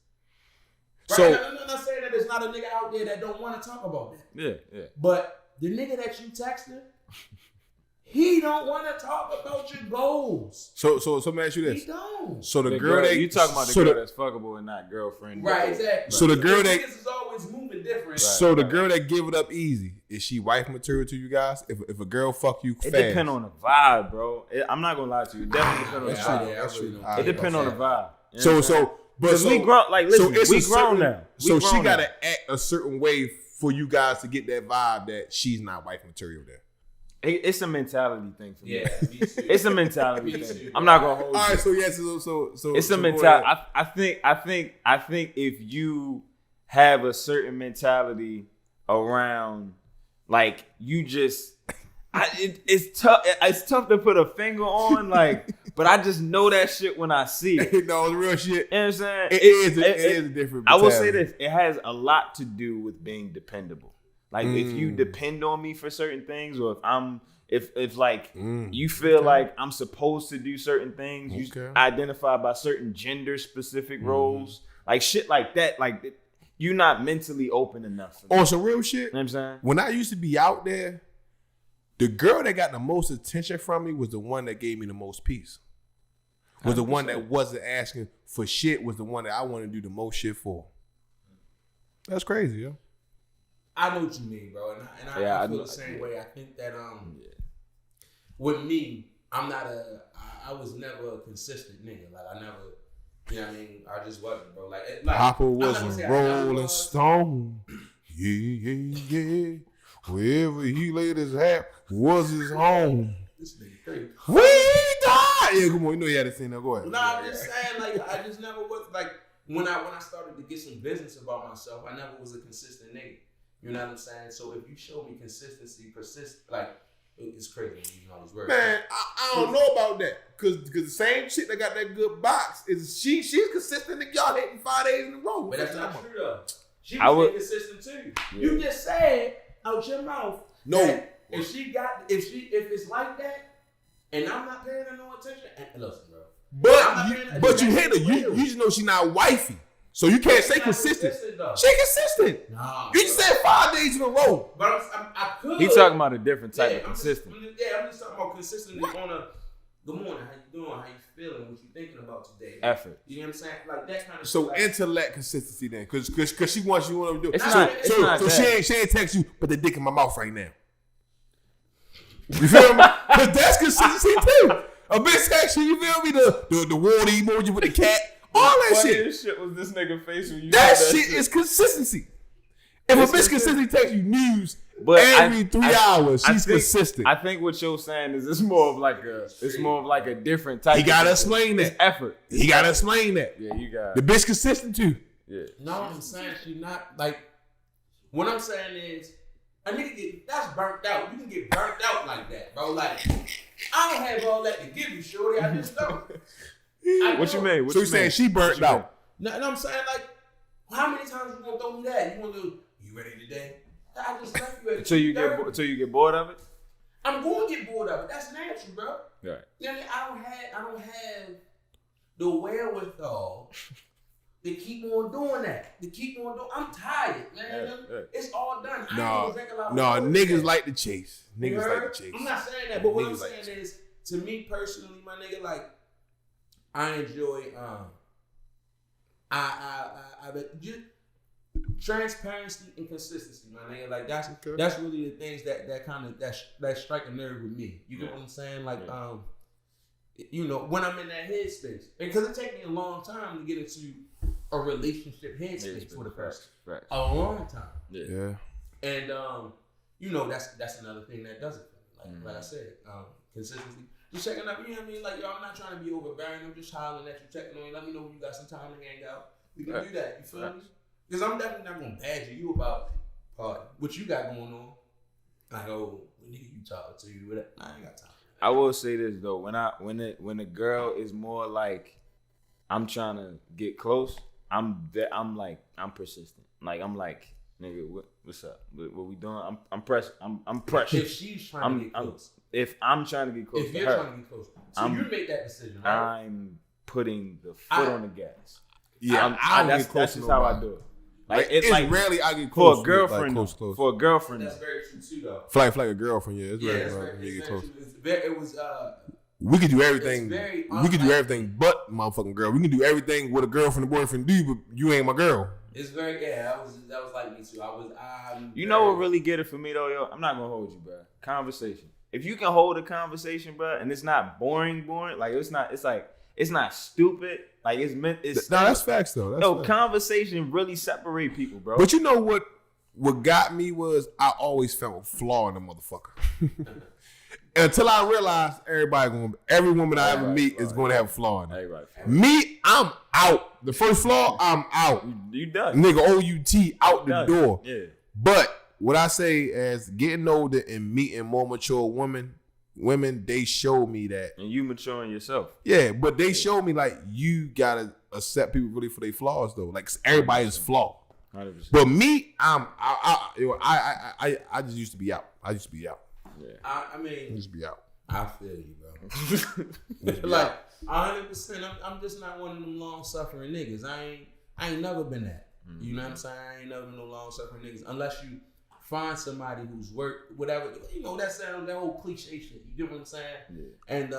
Right? So- And I'm not saying that there's not a nigga out there that don't want to talk about that. Yeah. But the nigga that you texted, he don't want to talk about your goals. So let me ask you He this. don't. So the girl that you talking about the so girl the- that's fuckable and not girlfriend. Right, exactly. So the girl that- niggas is always moving different. So the girl that give it up easy, is she wife material to you guys? If a girl fuck you It fast, depends on the vibe, bro. I'm not gonna lie to you. It definitely depends on the that's vibe. true. That's true. It depends on the vibe. You know what I'm saying? But Because we grown, like, listen, it's we a grown certain- now. We So she grown gotta now. act a certain way for you guys to get that vibe that she's not wife material there. It's a mentality thing for me. Yeah, me too. It's a mentality Me thing. too. I'm not gonna hold All you. right, so yes, so It's a go mentality. ahead. I think if you have a certain mentality around, like, you just, it's tough. It's tough to put a finger on, like, but I just know that shit when I see it. No, it's real shit. You know what I'm saying? It is a different. I will say mentality. this: it has a lot to do with being dependable. Like, if you depend on me for certain things, or if like you feel like I'm supposed to do certain things, you Okay. identify by certain gender specific roles, like shit like that. Like, you're not mentally open enough. For me. On some real shit. You know what I'm saying? When I used to be out there, the girl that got the most attention from me was the one that gave me the most peace. Was the one that wasn't asking for shit. Was the one that I wanted to do the most shit for. That's crazy, yo. I know what you mean, bro, and I Yeah, I feel know- the same way. I think that with me, I was never a consistent nigga. Like, You know what I mean? I just wasn't, bro. Like Papa I'm not was gonna a say I never rolling was. stone. Yeah. Wherever he laid his hat was his home. This nigga crazy. We died. Yeah, come on. You know you had to sing that. Go ahead. Nah, I'm just saying, like, I just never was like when I started to get some business about myself, I never was a consistent nigga. You know what I'm saying? So if you show me consistency, like it's crazy using all these words. Man, I don't know about that. Cause the same chick that got that good box is she's consistent and y'all hitting 5 days in a row. But that's not true though. She I was would- inconsistent too. Yeah. You just said out your mouth. No. that if it's like that, and I'm not paying her no attention, and listen, bro. But you hit her. You just know she's not wifey. So you can't say She's not consistent. though. She consistent. Nah, You just said 5 days in a row. But I could. He talking about a different type of I'm consistent. I'm just talking about consistently on a good morning, how you doing, how you feeling, what you thinking about today. Effort. You know what I'm saying? Like that kind of So like, intellect consistency then, cause she wants you to do it. It's not- it's so not so that. she ain't text you, but the dick in my mouth right now. You feel me? Cause that's consistency too. A bitch text you, you feel me? The water emoji with the cat, all that shit. Funniest shit was this nigga face when you That said shit is consistency. If It's a bitch consistently text you news But every 3 hours, she's consistent. I think what you're saying is it's more of like a different type. He gotta of consistency. explain It's that. effort. He gotta explain that. Yeah, you got The bitch consistent too. yeah. No, I'm saying she not like. What I'm saying is, a nigga that's burnt out. You can get burnt out like that, bro. Like, I don't have all that to give you, shorty. I just don't. What you mean? What So you you saying mean? she burnt What you out? No, I'm saying like, how many times you gonna throw me that? You want to? You ready today? I just left you at Till you thirty. get till you get bored of it. I'm going to get bored of it. That's natural, bro. Right. You know what I mean? I don't have the wherewithal to keep on doing that. To keep on doing. I'm tired, man. Yeah. It's all done. I No, ain't drink a lot of no, water niggas today. like to chase. You Niggas heard? like to chase. I'm not saying that, but what I'm Niggas like saying to is, to me personally, my nigga, like, I enjoy just transparency and consistency, my nigga. Like that's really the things that strike a nerve with me. You get what I'm saying? Like you know, when I'm in that headspace, because it takes me a long time to get into a relationship headspace with a person. Right. A long time. Yeah. And you know, that's another thing that does it for me. Like I said, consistency. Just checking up, you know what I mean? Like, yo, I'm not trying to be overbearing. I'm just hollering at you, checking on you. Let me know when you got some time to hang out. We can do that. You feel me? Because I'm definitely not gonna badger you about what you got going on. Like, oh, when nigga you talking to you, whatever. I ain't got time. I will say this though, when a girl is more like I'm trying to get close, I'm persistent. Like I'm like, nigga, what's up? What we doing? I'm pressed. I'm pressed. If she's trying to get close. If I'm trying to get close If to you're her, trying to get close. So you make that decision, right? I'm putting the foot on the gas. Yeah, I don't that's get close that's to just how I nobody. do it. Like, it's it's like rarely I get close. for a girlfriend. Like, close. For a girlfriend. That's very true too, though. For like a girlfriend, yeah. It's Yeah, rarely it's when very, you it's get very close. true. It was We could do everything. It's very We could do everything but motherfucking girl. We can do everything what a girlfriend and boyfriend do, but you ain't my girl. It's very that was like me too. You know what really get it for me though, yo? I'm not gonna hold you, bro. Conversation. If you can hold a conversation, bro, and it's not boring, like it's not stupid. Like it's meant. It's No, that's facts though. That's no facts. conversation really separate people, bro. But you know what got me was I always felt a flaw in the motherfucker. Until I realized every woman I ever meet is going to have a flaw in it. Everybody. Me, I'm out. The first flaw, I'm out. You done. Nigga, OUT, out the Done. door. Yeah. But what I say as getting older and meeting more mature women, they show me that. And you maturing yourself. Yeah, but they show me like you gotta accept people really for their flaws though. Like everybody is flawed. 100%. But me, I just used to be out. I used to be out. Yeah. I mean, I used to be out. I feel you, bro. Like 100%. I'm just not one of them long suffering niggas. I ain't never been that. You know what I'm saying? I ain't never been no long suffering niggas unless you find somebody who's worked whatever. You know that whole cliche shit. You get what I'm saying? Yeah. And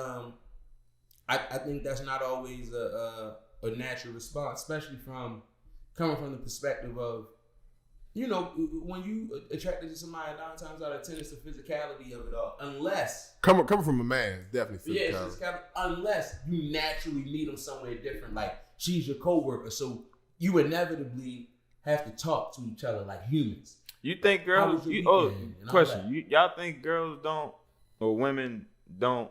I think that's not always a natural response, especially coming from the perspective of, you know, when you attracted to somebody 9 times out of 10, it's the physicality of it all. Unless Coming from a man, it's definitely yeah, physicality. it's physicality. Unless you naturally meet them somewhere different, like she's your coworker, so you inevitably have to talk to each other like humans. You think How girls? was your You, oh, weekend and all question. that? Y'all think girls don't or women don't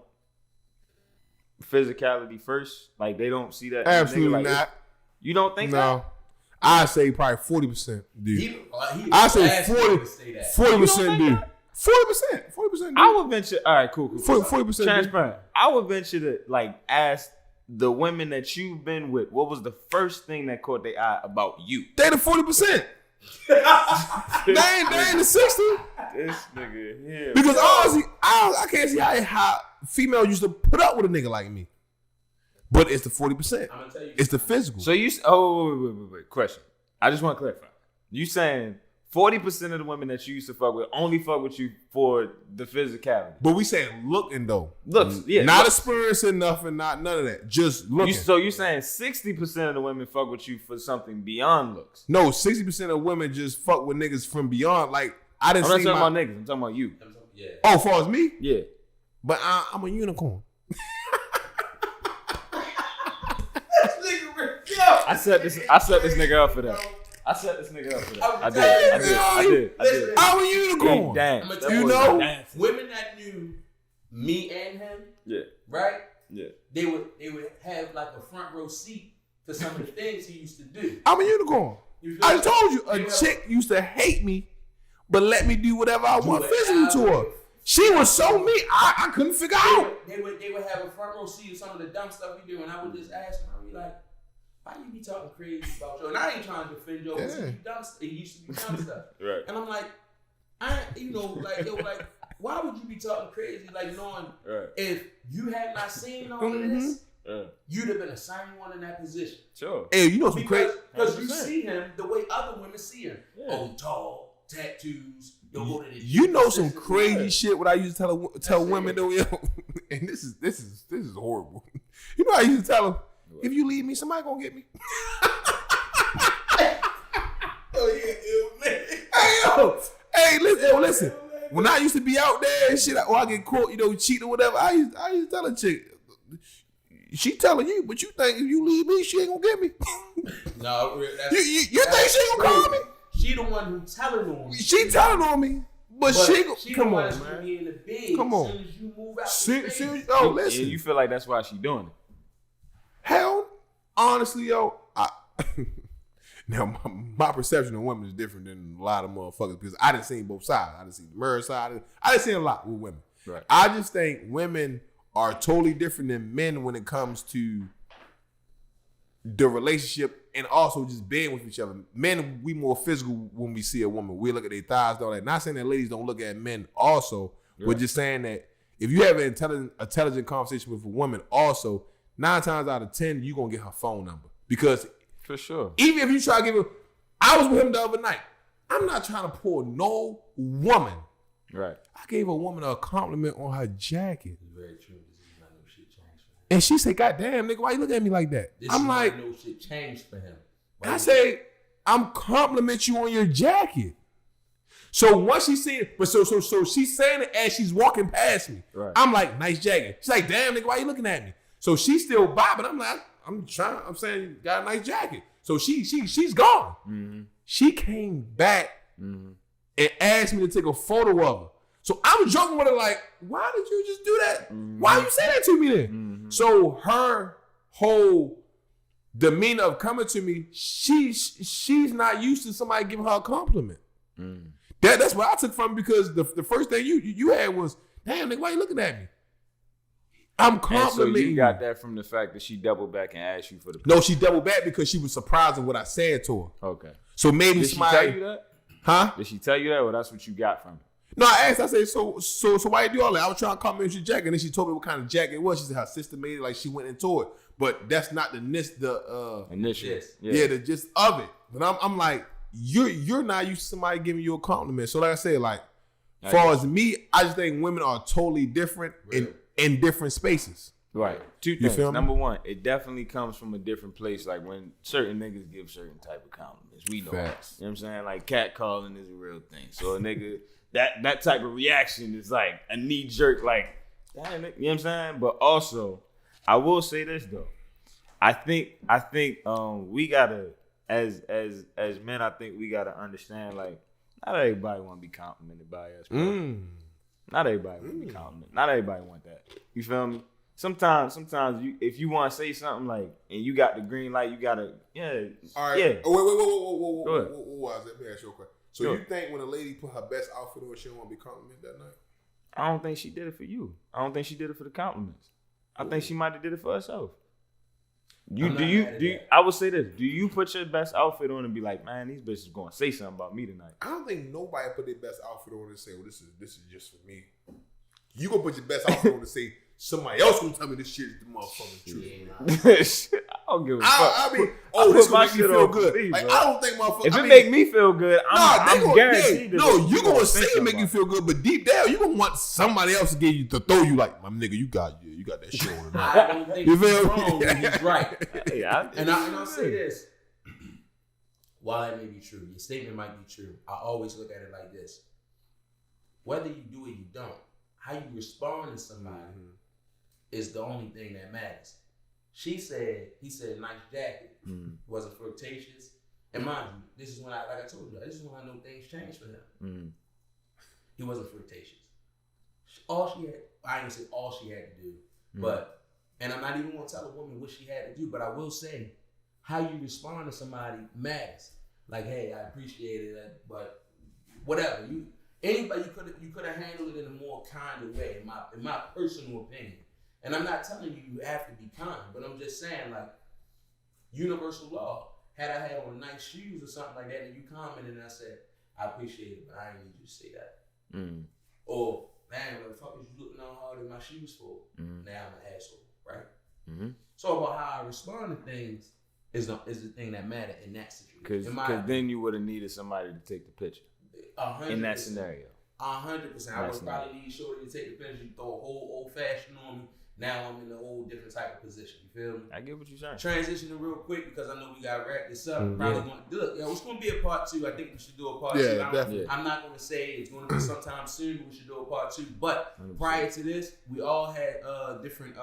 physicality first? Like they don't see that? in a nigga? Absolutely Like, not. You don't think that? No. I say probably 40% do. I I say 40% do. 40% do. I would venture. All right, cool. 40% do. Transparent. I would venture to like ask the women that you've been with, what was the first thing that caught their eye about you? They the 40%. they ain't the 60. This nigga here. Because honestly, I can't see how females used to put up with a nigga like me. But it's the 40%. I'm gonna tell you. It's the physical. So you? Wait. Question. I just want to clarify. You saying 40% of the women that you used to fuck with only fuck with you for the physicality? But we saying looking though. Looks, yeah. Not looks. experiencing nothing, not none of that. Just looking. So you saying 60% of the women fuck with you for something beyond looks? No, 60% of women just fuck with niggas from beyond. Like I I'm didn't not see talking my. about niggas. I'm talking about you. Yeah. Oh, as far as me, Yeah. but I'm a unicorn. I set this nigga up for that. I set this nigga up for that. I did. I'm a unicorn. Damn. I'm gonna That tell You boy's know? dancing. Women that knew me and him, Yeah. right? Yeah. They would have like a front row seat for some of the things he used to do. I'm a unicorn. You feel I me? told you, a Yeah. chick used to hate me, but let me do whatever I want whatever. physically to her. She was so mean, I couldn't figure out. They would have a front row seat of some of the dumb stuff we do, and I would just ask them, I'd be like, why you be talking crazy about Joe? And I ain't trying to defend Joe, because he used to be dumb stuff. Right. And I'm like, why would you be talking crazy, like knowing Right. if you had not seen all of this, Yeah. you'd have been a same one in that position. Sure. Hey, you know some crazy. Because you 100%. see him the way other women see him. Yeah. Oh, tall, tattoos. You'll go to the You know some consistent- crazy shit. What I used to tell That's women it. though, yo, and this is horrible. You know, I used to tell them, if you leave me, somebody gonna get me. Oh yeah, man. Hey, listen. When I used to be out there and shit, or I get caught, cheating or whatever, I used to tell a chick, she telling you, but you think if you leave me, she ain't gonna get me. No, You think she gonna call me? She the one who telling on me. She telling on me, but she the come one on, that's gonna man. be in the bed Come on. As soon as you move out. Listen. And you feel like that's why she doing it. Hell, honestly, yo, now my perception of women is different than a lot of motherfuckers because I didn't see both sides. I didn't see the mirror side. I didn't see a lot with women. Right. I just think women are totally different than men when it comes to the relationship and also just being with each other. Men, we more physical when we see a woman. We look at their thighs, all that. Not saying that ladies don't look at men also, but just saying that if you have an intelligent conversation with a woman also, 9 times out of 10, you're going to get her phone number. Because For sure. even if you try to give her, I was with him the other night. I'm not trying to pull no woman. Right. I gave a woman a compliment on her jacket. Very true. This is not no shit changed for him. And she said, God damn, nigga, why you look at me like that? This I'm is like, not no shit changed for him. I say, I'm compliment you on your jacket. So once she said, but so she's saying it as she's walking past me. Right. I'm like, nice jacket. She's like, damn, nigga, why you looking at me? So she's still bobbing. I'm like, I'm saying, you got a nice jacket. So she's gone. Mm-hmm. She came back Mm-hmm. and asked me to take a photo of her. So I'm joking with her like, why did you just do that? Mm-hmm. Why you say that to me then? Mm-hmm. So her whole demeanor of coming to me, she's not used to somebody giving her a compliment. Mm. That's what I took from because the first thing you had was, damn nigga, why you looking at me? I'm And so complimenting you got that from the fact that she doubled back and asked you for the. No, she doubled back because she was surprised at what I said to her. Okay. So maybe Did she somebody, tell you that? huh? Did she tell you that, or that's what you got from it? No, I asked. I said, so why you do all that? I was trying to compliment your jacket, and then she told me what kind of jacket it was. She said her sister made it, like she went into it. But that's not the Initially. Yes. Yeah. the gist of it. But I'm like, you're not used to somebody giving you a compliment. So like I said, like, as far as me, I just think women are totally different in different spaces. Right. Two You things. feel me? Number one, it definitely comes from a different place. Like when certain niggas give certain type of compliments. We know. Facts. You know what I'm saying? Like catcalling is a real thing. So a nigga, that type of reaction is like a knee jerk, like, damn, you know what I'm saying? But also, I will say this though. I think we gotta as men, I think we gotta understand, like, not everybody wanna be complimented by us, bro. Not everybody want to be complimented. Not everybody want that. You feel me? Sometimes you, if you want to say something, like, and you got the green light, you gotta, All right. yeah. Oh, Go ahead. Let me ask you a question. So Sure. you think when a lady put her best outfit on, she don't want to be complimented that night? I don't think she did it for you. I don't think she did it for the compliments. I think she might have did it for herself. I would say this. Do you put your best outfit on and be like, man, these bitches gonna say something about me tonight? I don't think nobody put their best outfit on and say, well, this is just for me. You gonna put your best outfit on and say, somebody else gonna tell me this shit is the motherfucking truth. I don't give a fuck. I mean, this gonna make me feel good. Like, I don't think motherfuckers. If it make me feel good, I'm guaranteed. You gonna say it make you feel good, but deep down, you gonna want somebody else to get you to throw you like, my nigga, you got that shit on tonight. I don't think You he's feel me? wrong when he's right. Hey, And I'll say this. While that may be true, your statement might be true. I always look at it like this. Whether you do or you don't, how you respond to somebody is the only thing that matters. He said, nice jacket. Wasn't flirtatious. And mind you, this is when I told you, this is when I know things changed for him. He wasn't flirtatious. I ain't say all she had to do, but, and I'm not even gonna tell a woman what she had to do, but I will say, how you respond to somebody matters. Like, hey, I appreciate it, but whatever. You could have handled it in a more kinder way, in my personal opinion. And I'm not telling you have to be kind, but I'm just saying, like, universal law. Had I had on nice shoes or something like that, and you commented and I said, I appreciate it, but I didn't need you to say that. Or, man, what the fuck is you looking all hard at my shoes for? Now I'm an asshole, right? So about how I respond to things is the thing that matters in that situation. Because then you would have needed somebody to take the picture 100%. in that scenario. 100%. I would probably need Shorty to take the picture. You throw a whole old fashioned on me. Now I'm in a whole different type of position. You feel me? I get what you're saying. Transitioning real quick because I know we got to wrap this up. Probably want to do it. It's going to be a part 2. I think we should do a part 2. Definitely. I'm not going to say it's going to be sometime soon. We should do a part 2. But prior to this, we all had different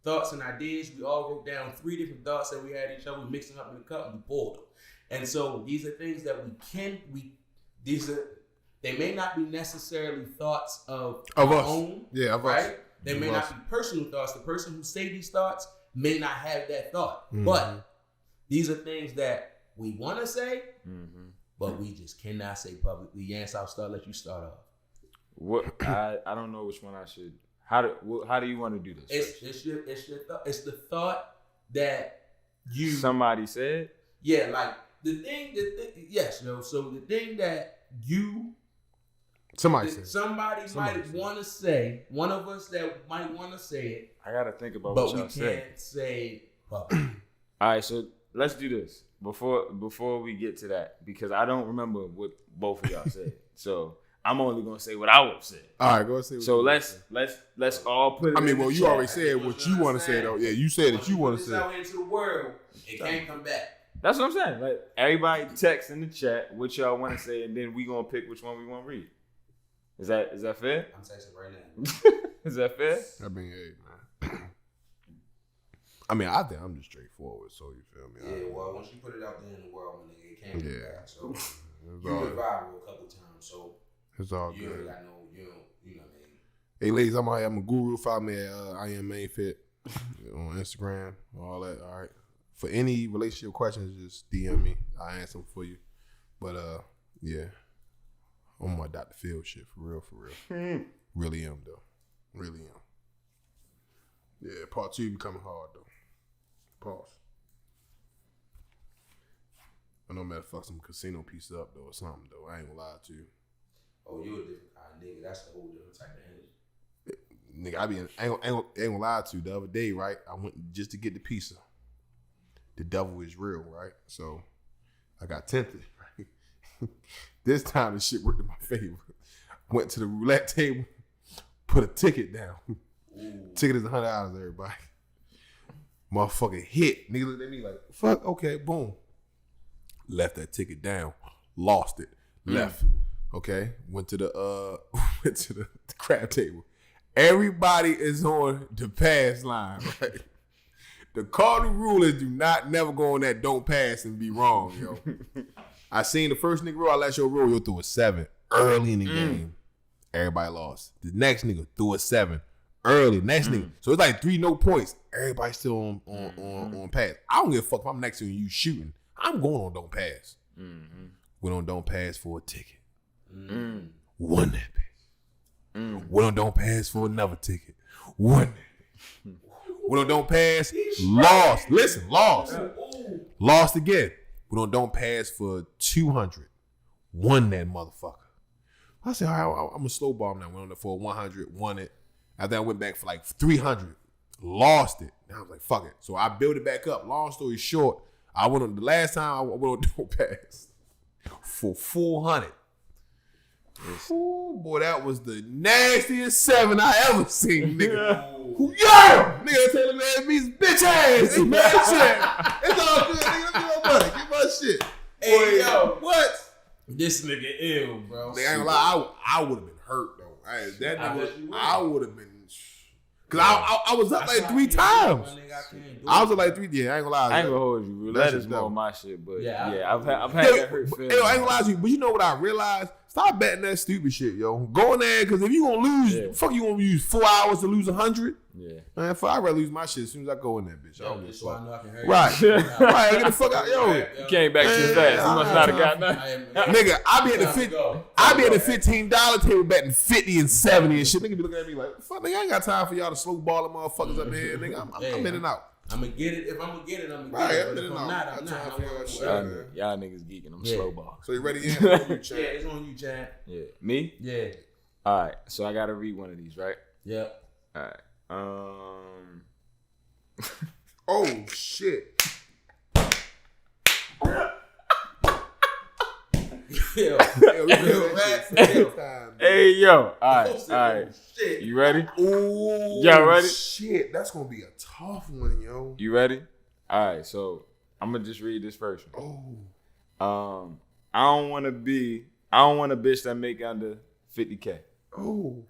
thoughts and ideas. We all wrote down 3 different thoughts that we had each other. We mixed them up in a cup and we poured them. And so these are things that they may not be necessarily thoughts of our us. own. Yeah, of right? us. They may not be personal thoughts. The person who say these thoughts may not have that thought. But these are things that we want to say, but we just cannot say publicly. Yance, I'll let you start off. What I don't know which one I should. How do you want to do this? It's your thought. It's the thought that you somebody said. Yeah, like the thing. Yes, yo. So the thing that you. Somebody might want to say, one of us that might want to say it. I gotta think about but what y'all said. But we can't say publicly. All right, so let's do this before we get to that, because I don't remember what both of y'all said. So I'm only gonna say what I would say. All right, go and say. So let's all put it. I mean, well, in the you chat. already said what you want to say, though. Yeah, you said that you want to say. Out into the world, it can't come back. That's what I'm saying. Like, everybody text in the chat what y'all want to say, and then we gonna pick which one we want to read. Is that fair? I'm texting right now. Is that fair? I mean, hey, man. I mean, I think I'm just straightforward, so you feel me? Yeah, well, once you put it out there in the world, my nigga, it can't come back. So you went viral a couple times, so it's all you good. got no, you know what I mean. Hey, ladies, I'm a guru. Follow me at I am Mainfit on Instagram, all that. All right. For any relationship questions, just DM me. I answer them for you. But yeah. I'm my Dr. Phil shit, for real. Really am, though. Really am. Yeah, part 2 becoming hard, though. Pause. I know, matter fuck some casino piece up, though, or something, though. I ain't gonna lie to you. Oh, you a different kind of nigga. That's a whole different type of energy. Nigga, I ain't gonna lie to you. The other day, right, I went just to get the pizza. The devil is real, right? So I got tempted, right? This time the shit worked in my favor. Went to the roulette table, put a ticket down. Ticket is $100, everybody. Motherfucker hit. Nigga looked at me like, fuck, okay, boom. Left that ticket down. Lost it. Left. Okay. Went to the crab table. Everybody is on the pass line, right? The cardinal rule is do not never go on that don't pass and be wrong, yo. I seen the first nigga roll, I let your roll, yo threw a 7 early in the game. Everybody lost. The next nigga threw a 7 early. Next nigga. So it's like 3 no points. Everybody still on pass. I don't give a fuck if I'm next to you shooting. I'm going on don't pass. Went on don't pass for a ticket. Won that bitch. Went on don't pass for another ticket. Won that. Went on don't pass. Lost. Listen, lost. Lost again. Went on don't pass for 200. Won that motherfucker. I said, all right, I'm a slow ball now. Went on there for 100, won it. After I went back for like 300, lost it. And I was like, fuck it. So I built it back up. Long story short, I went on the last time I went on don't pass for 400. Ooh, boy, that was the nastiest 7 I ever seen, nigga. Yeah! Nigga telling me that means bitch ass. It's mad shit. It's all good, nigga. Let me get my money. Get my shit. Hey, yo. What? This nigga ill, bro. Nigga, I ain't gonna lie, I would have been hurt though. I would have been, cause I was up like 3 times. I was up like 3. Yeah, I ain't gonna lie. I ain't gonna hold you, bro. That is more my shit, but I've had that hurt feeling. Yo, I ain't gonna lie to you, but you know what I realized? Stop betting that stupid shit, yo. Go in there, cause if you gonna lose, fuck you gonna use 4 hours to lose 100? Yeah. Man, I'd rather lose my shit as soon as I go in that bitch. I don't give a fuck. I know I can hurt right. Right, get the fuck out, yo. You came back too fast. You must not have got nothing. Nigga, I be at the $15 table betting 50 and 70 and shit. Nigga be looking at me like, fuck, nigga, I ain't got time for y'all to slow ball the motherfuckers up here, nigga. I'm in and out. I'm gonna get it. If I'm gonna get it, I'm gonna get it. If I'm not, I'm not. Y'all niggas geeking. I'm slow ball. So you ready? Yeah, it's on you, Chad. Yeah. Me? Yeah. All right. So I gotta read one of these, right? Yep. All right. Oh shit. Hey yo. All right. You ready? Ooh, y'all ready? Shit, that's gonna be a tough one, yo. You ready? All right. So I'm gonna just read this first one. I don't want a bitch that make under 50K. Oh.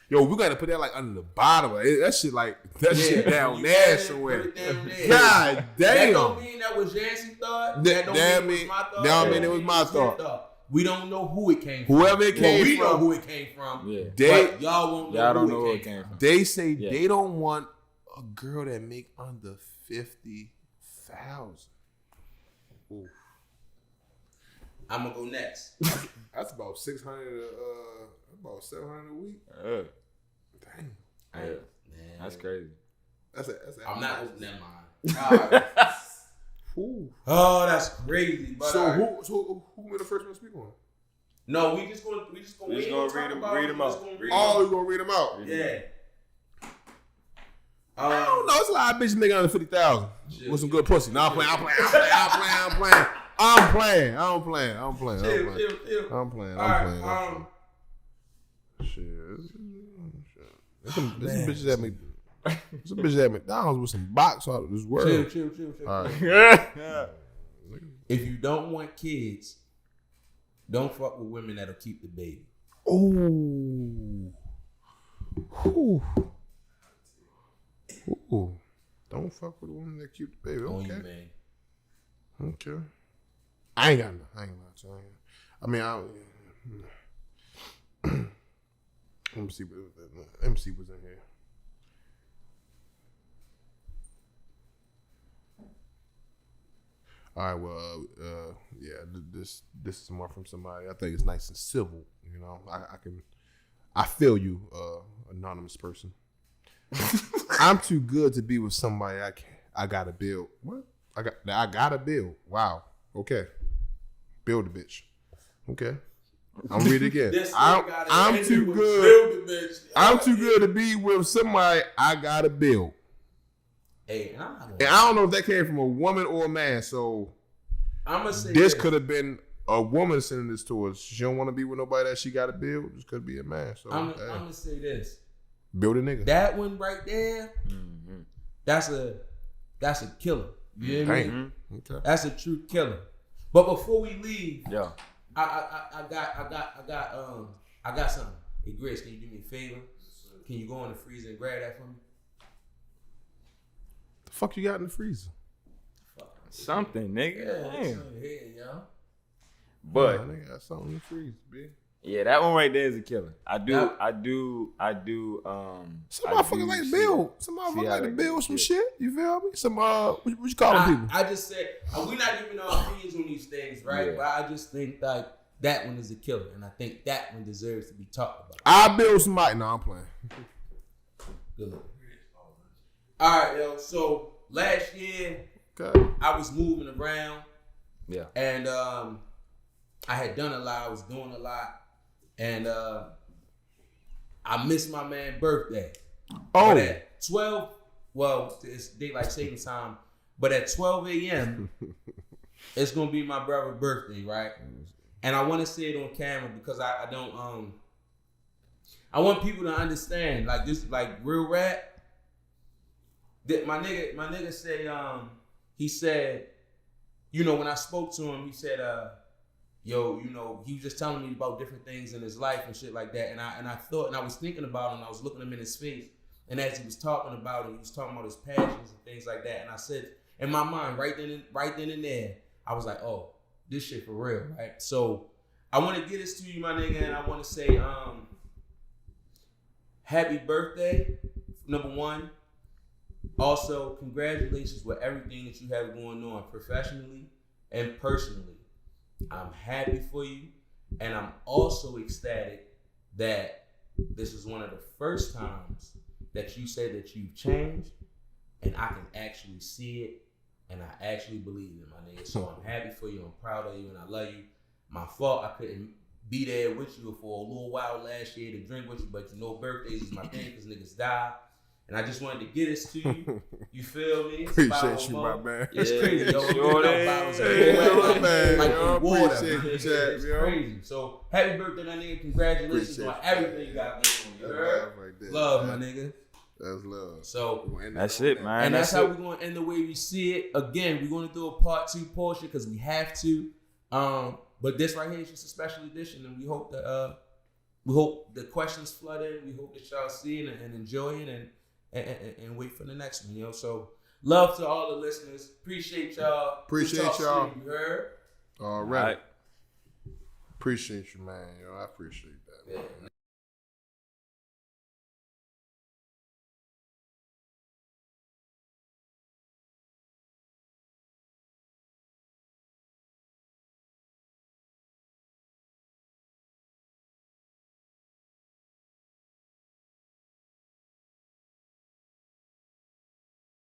Yo, we gotta put that like under the bottom. That shit like shit down there somewhere. God damn. That don't mean that was Yancey's thought. That don't mean it was my thought. That don't mean it was my thought. We don't know who it came from. Whoever it came from. We know who it came from. Yeah. But y'all won't know y'all don't know who it came from. They say they don't want a girl that make under 50,000. Ooh. I'm gonna go next. That's about 600. About 700 a week. Dang. Man. That's crazy. I'm not opening that mine. Oh, that's crazy. But so who made the first one to speak on? No, we just gonna read them out. Oh, we gonna read them out. Yeah. I don't know. It's a lot of bitches making under 50,000 with some good pussy. No, I'm playing. Shit. Some bitches that make some bitches at McDonald's with some box out of this world. Chill. All right. If you don't want kids, don't fuck with women that'll keep the baby. Ooh. Don't fuck with a woman that keep the baby. Okay. On you, man. Okay. I ain't got nothing. I ain't gonna lie. I mean, let me see what's in here. All right, well, this is more from somebody. I think it's nice and civil. You know, I feel you, anonymous person. I'm too good to be with somebody I gotta build. What? I gotta build. Wow. Okay. Build a bitch. Okay. I'm read it again. I'm too good. I'm too good to be with somebody I gotta build. Hey, and I don't know if that came from a woman or a man. So I'm gonna say this could have been a woman sending this to us. She don't want to be with nobody that she got to build. This could be a man. So I'm gonna say this. Build a nigga. That one right there. Mm-hmm. That's a killer. You know what I mean? Okay. That's a true killer. But before we leave, I got something. Hey, Grace, can you do me a favor? Can you go in the freezer and grab that for me? The fuck you got in the freezer? Something, nigga. Yeah, Damn. yo. But Nah, nigga got something in the freezer, bitch. yeah, that one right there is a killer. I do. Yep. Some I motherfuckers do like to see build. that. Some See motherfuckers how like to that build goes, some yeah. shit. You feel me? Some what you call them people? I just said we're not giving our opinions on these things, right? Yeah. But I just think like that one is a killer, and I think that one deserves to be talked about. I build somebody. No, I'm playing. Good look. All right, yo. So last year Okay. I was moving around, Yeah. and I had done a lot. I was doing a lot, and I missed my man's birthday. Oh, But at 12, well, it's daylight savings time, but at 12 a.m., it's gonna be my brother's birthday, right? And I want to say it on camera because I don't I want people to understand, like this, like real rap. That my nigga said, he said, you know, when I spoke to him, he said, yo, you know, he was just telling me about different things in his life and shit like that. And I thought, and I was thinking about him, I was looking him in his face, and as he was talking about it, he was talking about his passions and things like that. And I said, in my mind, right then and there, I was like, oh, this shit for real, right? So I want to get this to you, my nigga, and I want to say, happy birthday, number one. Also, congratulations with everything that you have going on professionally and personally. I'm happy for you, and I'm also ecstatic that this is one of the first times that you said that you've changed, and I can actually see it, and I actually believe it, my nigga. So I'm happy for you, I'm proud of you, and I love you. My fault I couldn't be there with you for a little while last year to drink with you, but you know birthdays is my thing because niggas die. And I just wanted to get this to you. You feel me? It's appreciate you, more. my man. It's Yeah, crazy, yo. sure Giving out is. bottles of Yeah, Kool-Aid, man, like yo, in water. appreciate man. you, It's Chad, yo. crazy. So happy birthday, my nigga. Congratulations Appreciate on you. everything you got going on. You heard? Right there, Love, man. my nigga. That's love. So That's it, man. and that's how it. we're going to end the way we see it. Again, we're going to do a part 2 portion because we have to. But this right here is just a special edition, and we hope that the questions flood in. We hope that y'all see it and enjoy it and wait for the next one, yo. So love to all the listeners. Appreciate y'all. Appreciate We'll talk y'all. soon, you heard? All All right. right. Appreciate you, man. Yo, I appreciate that. Yeah.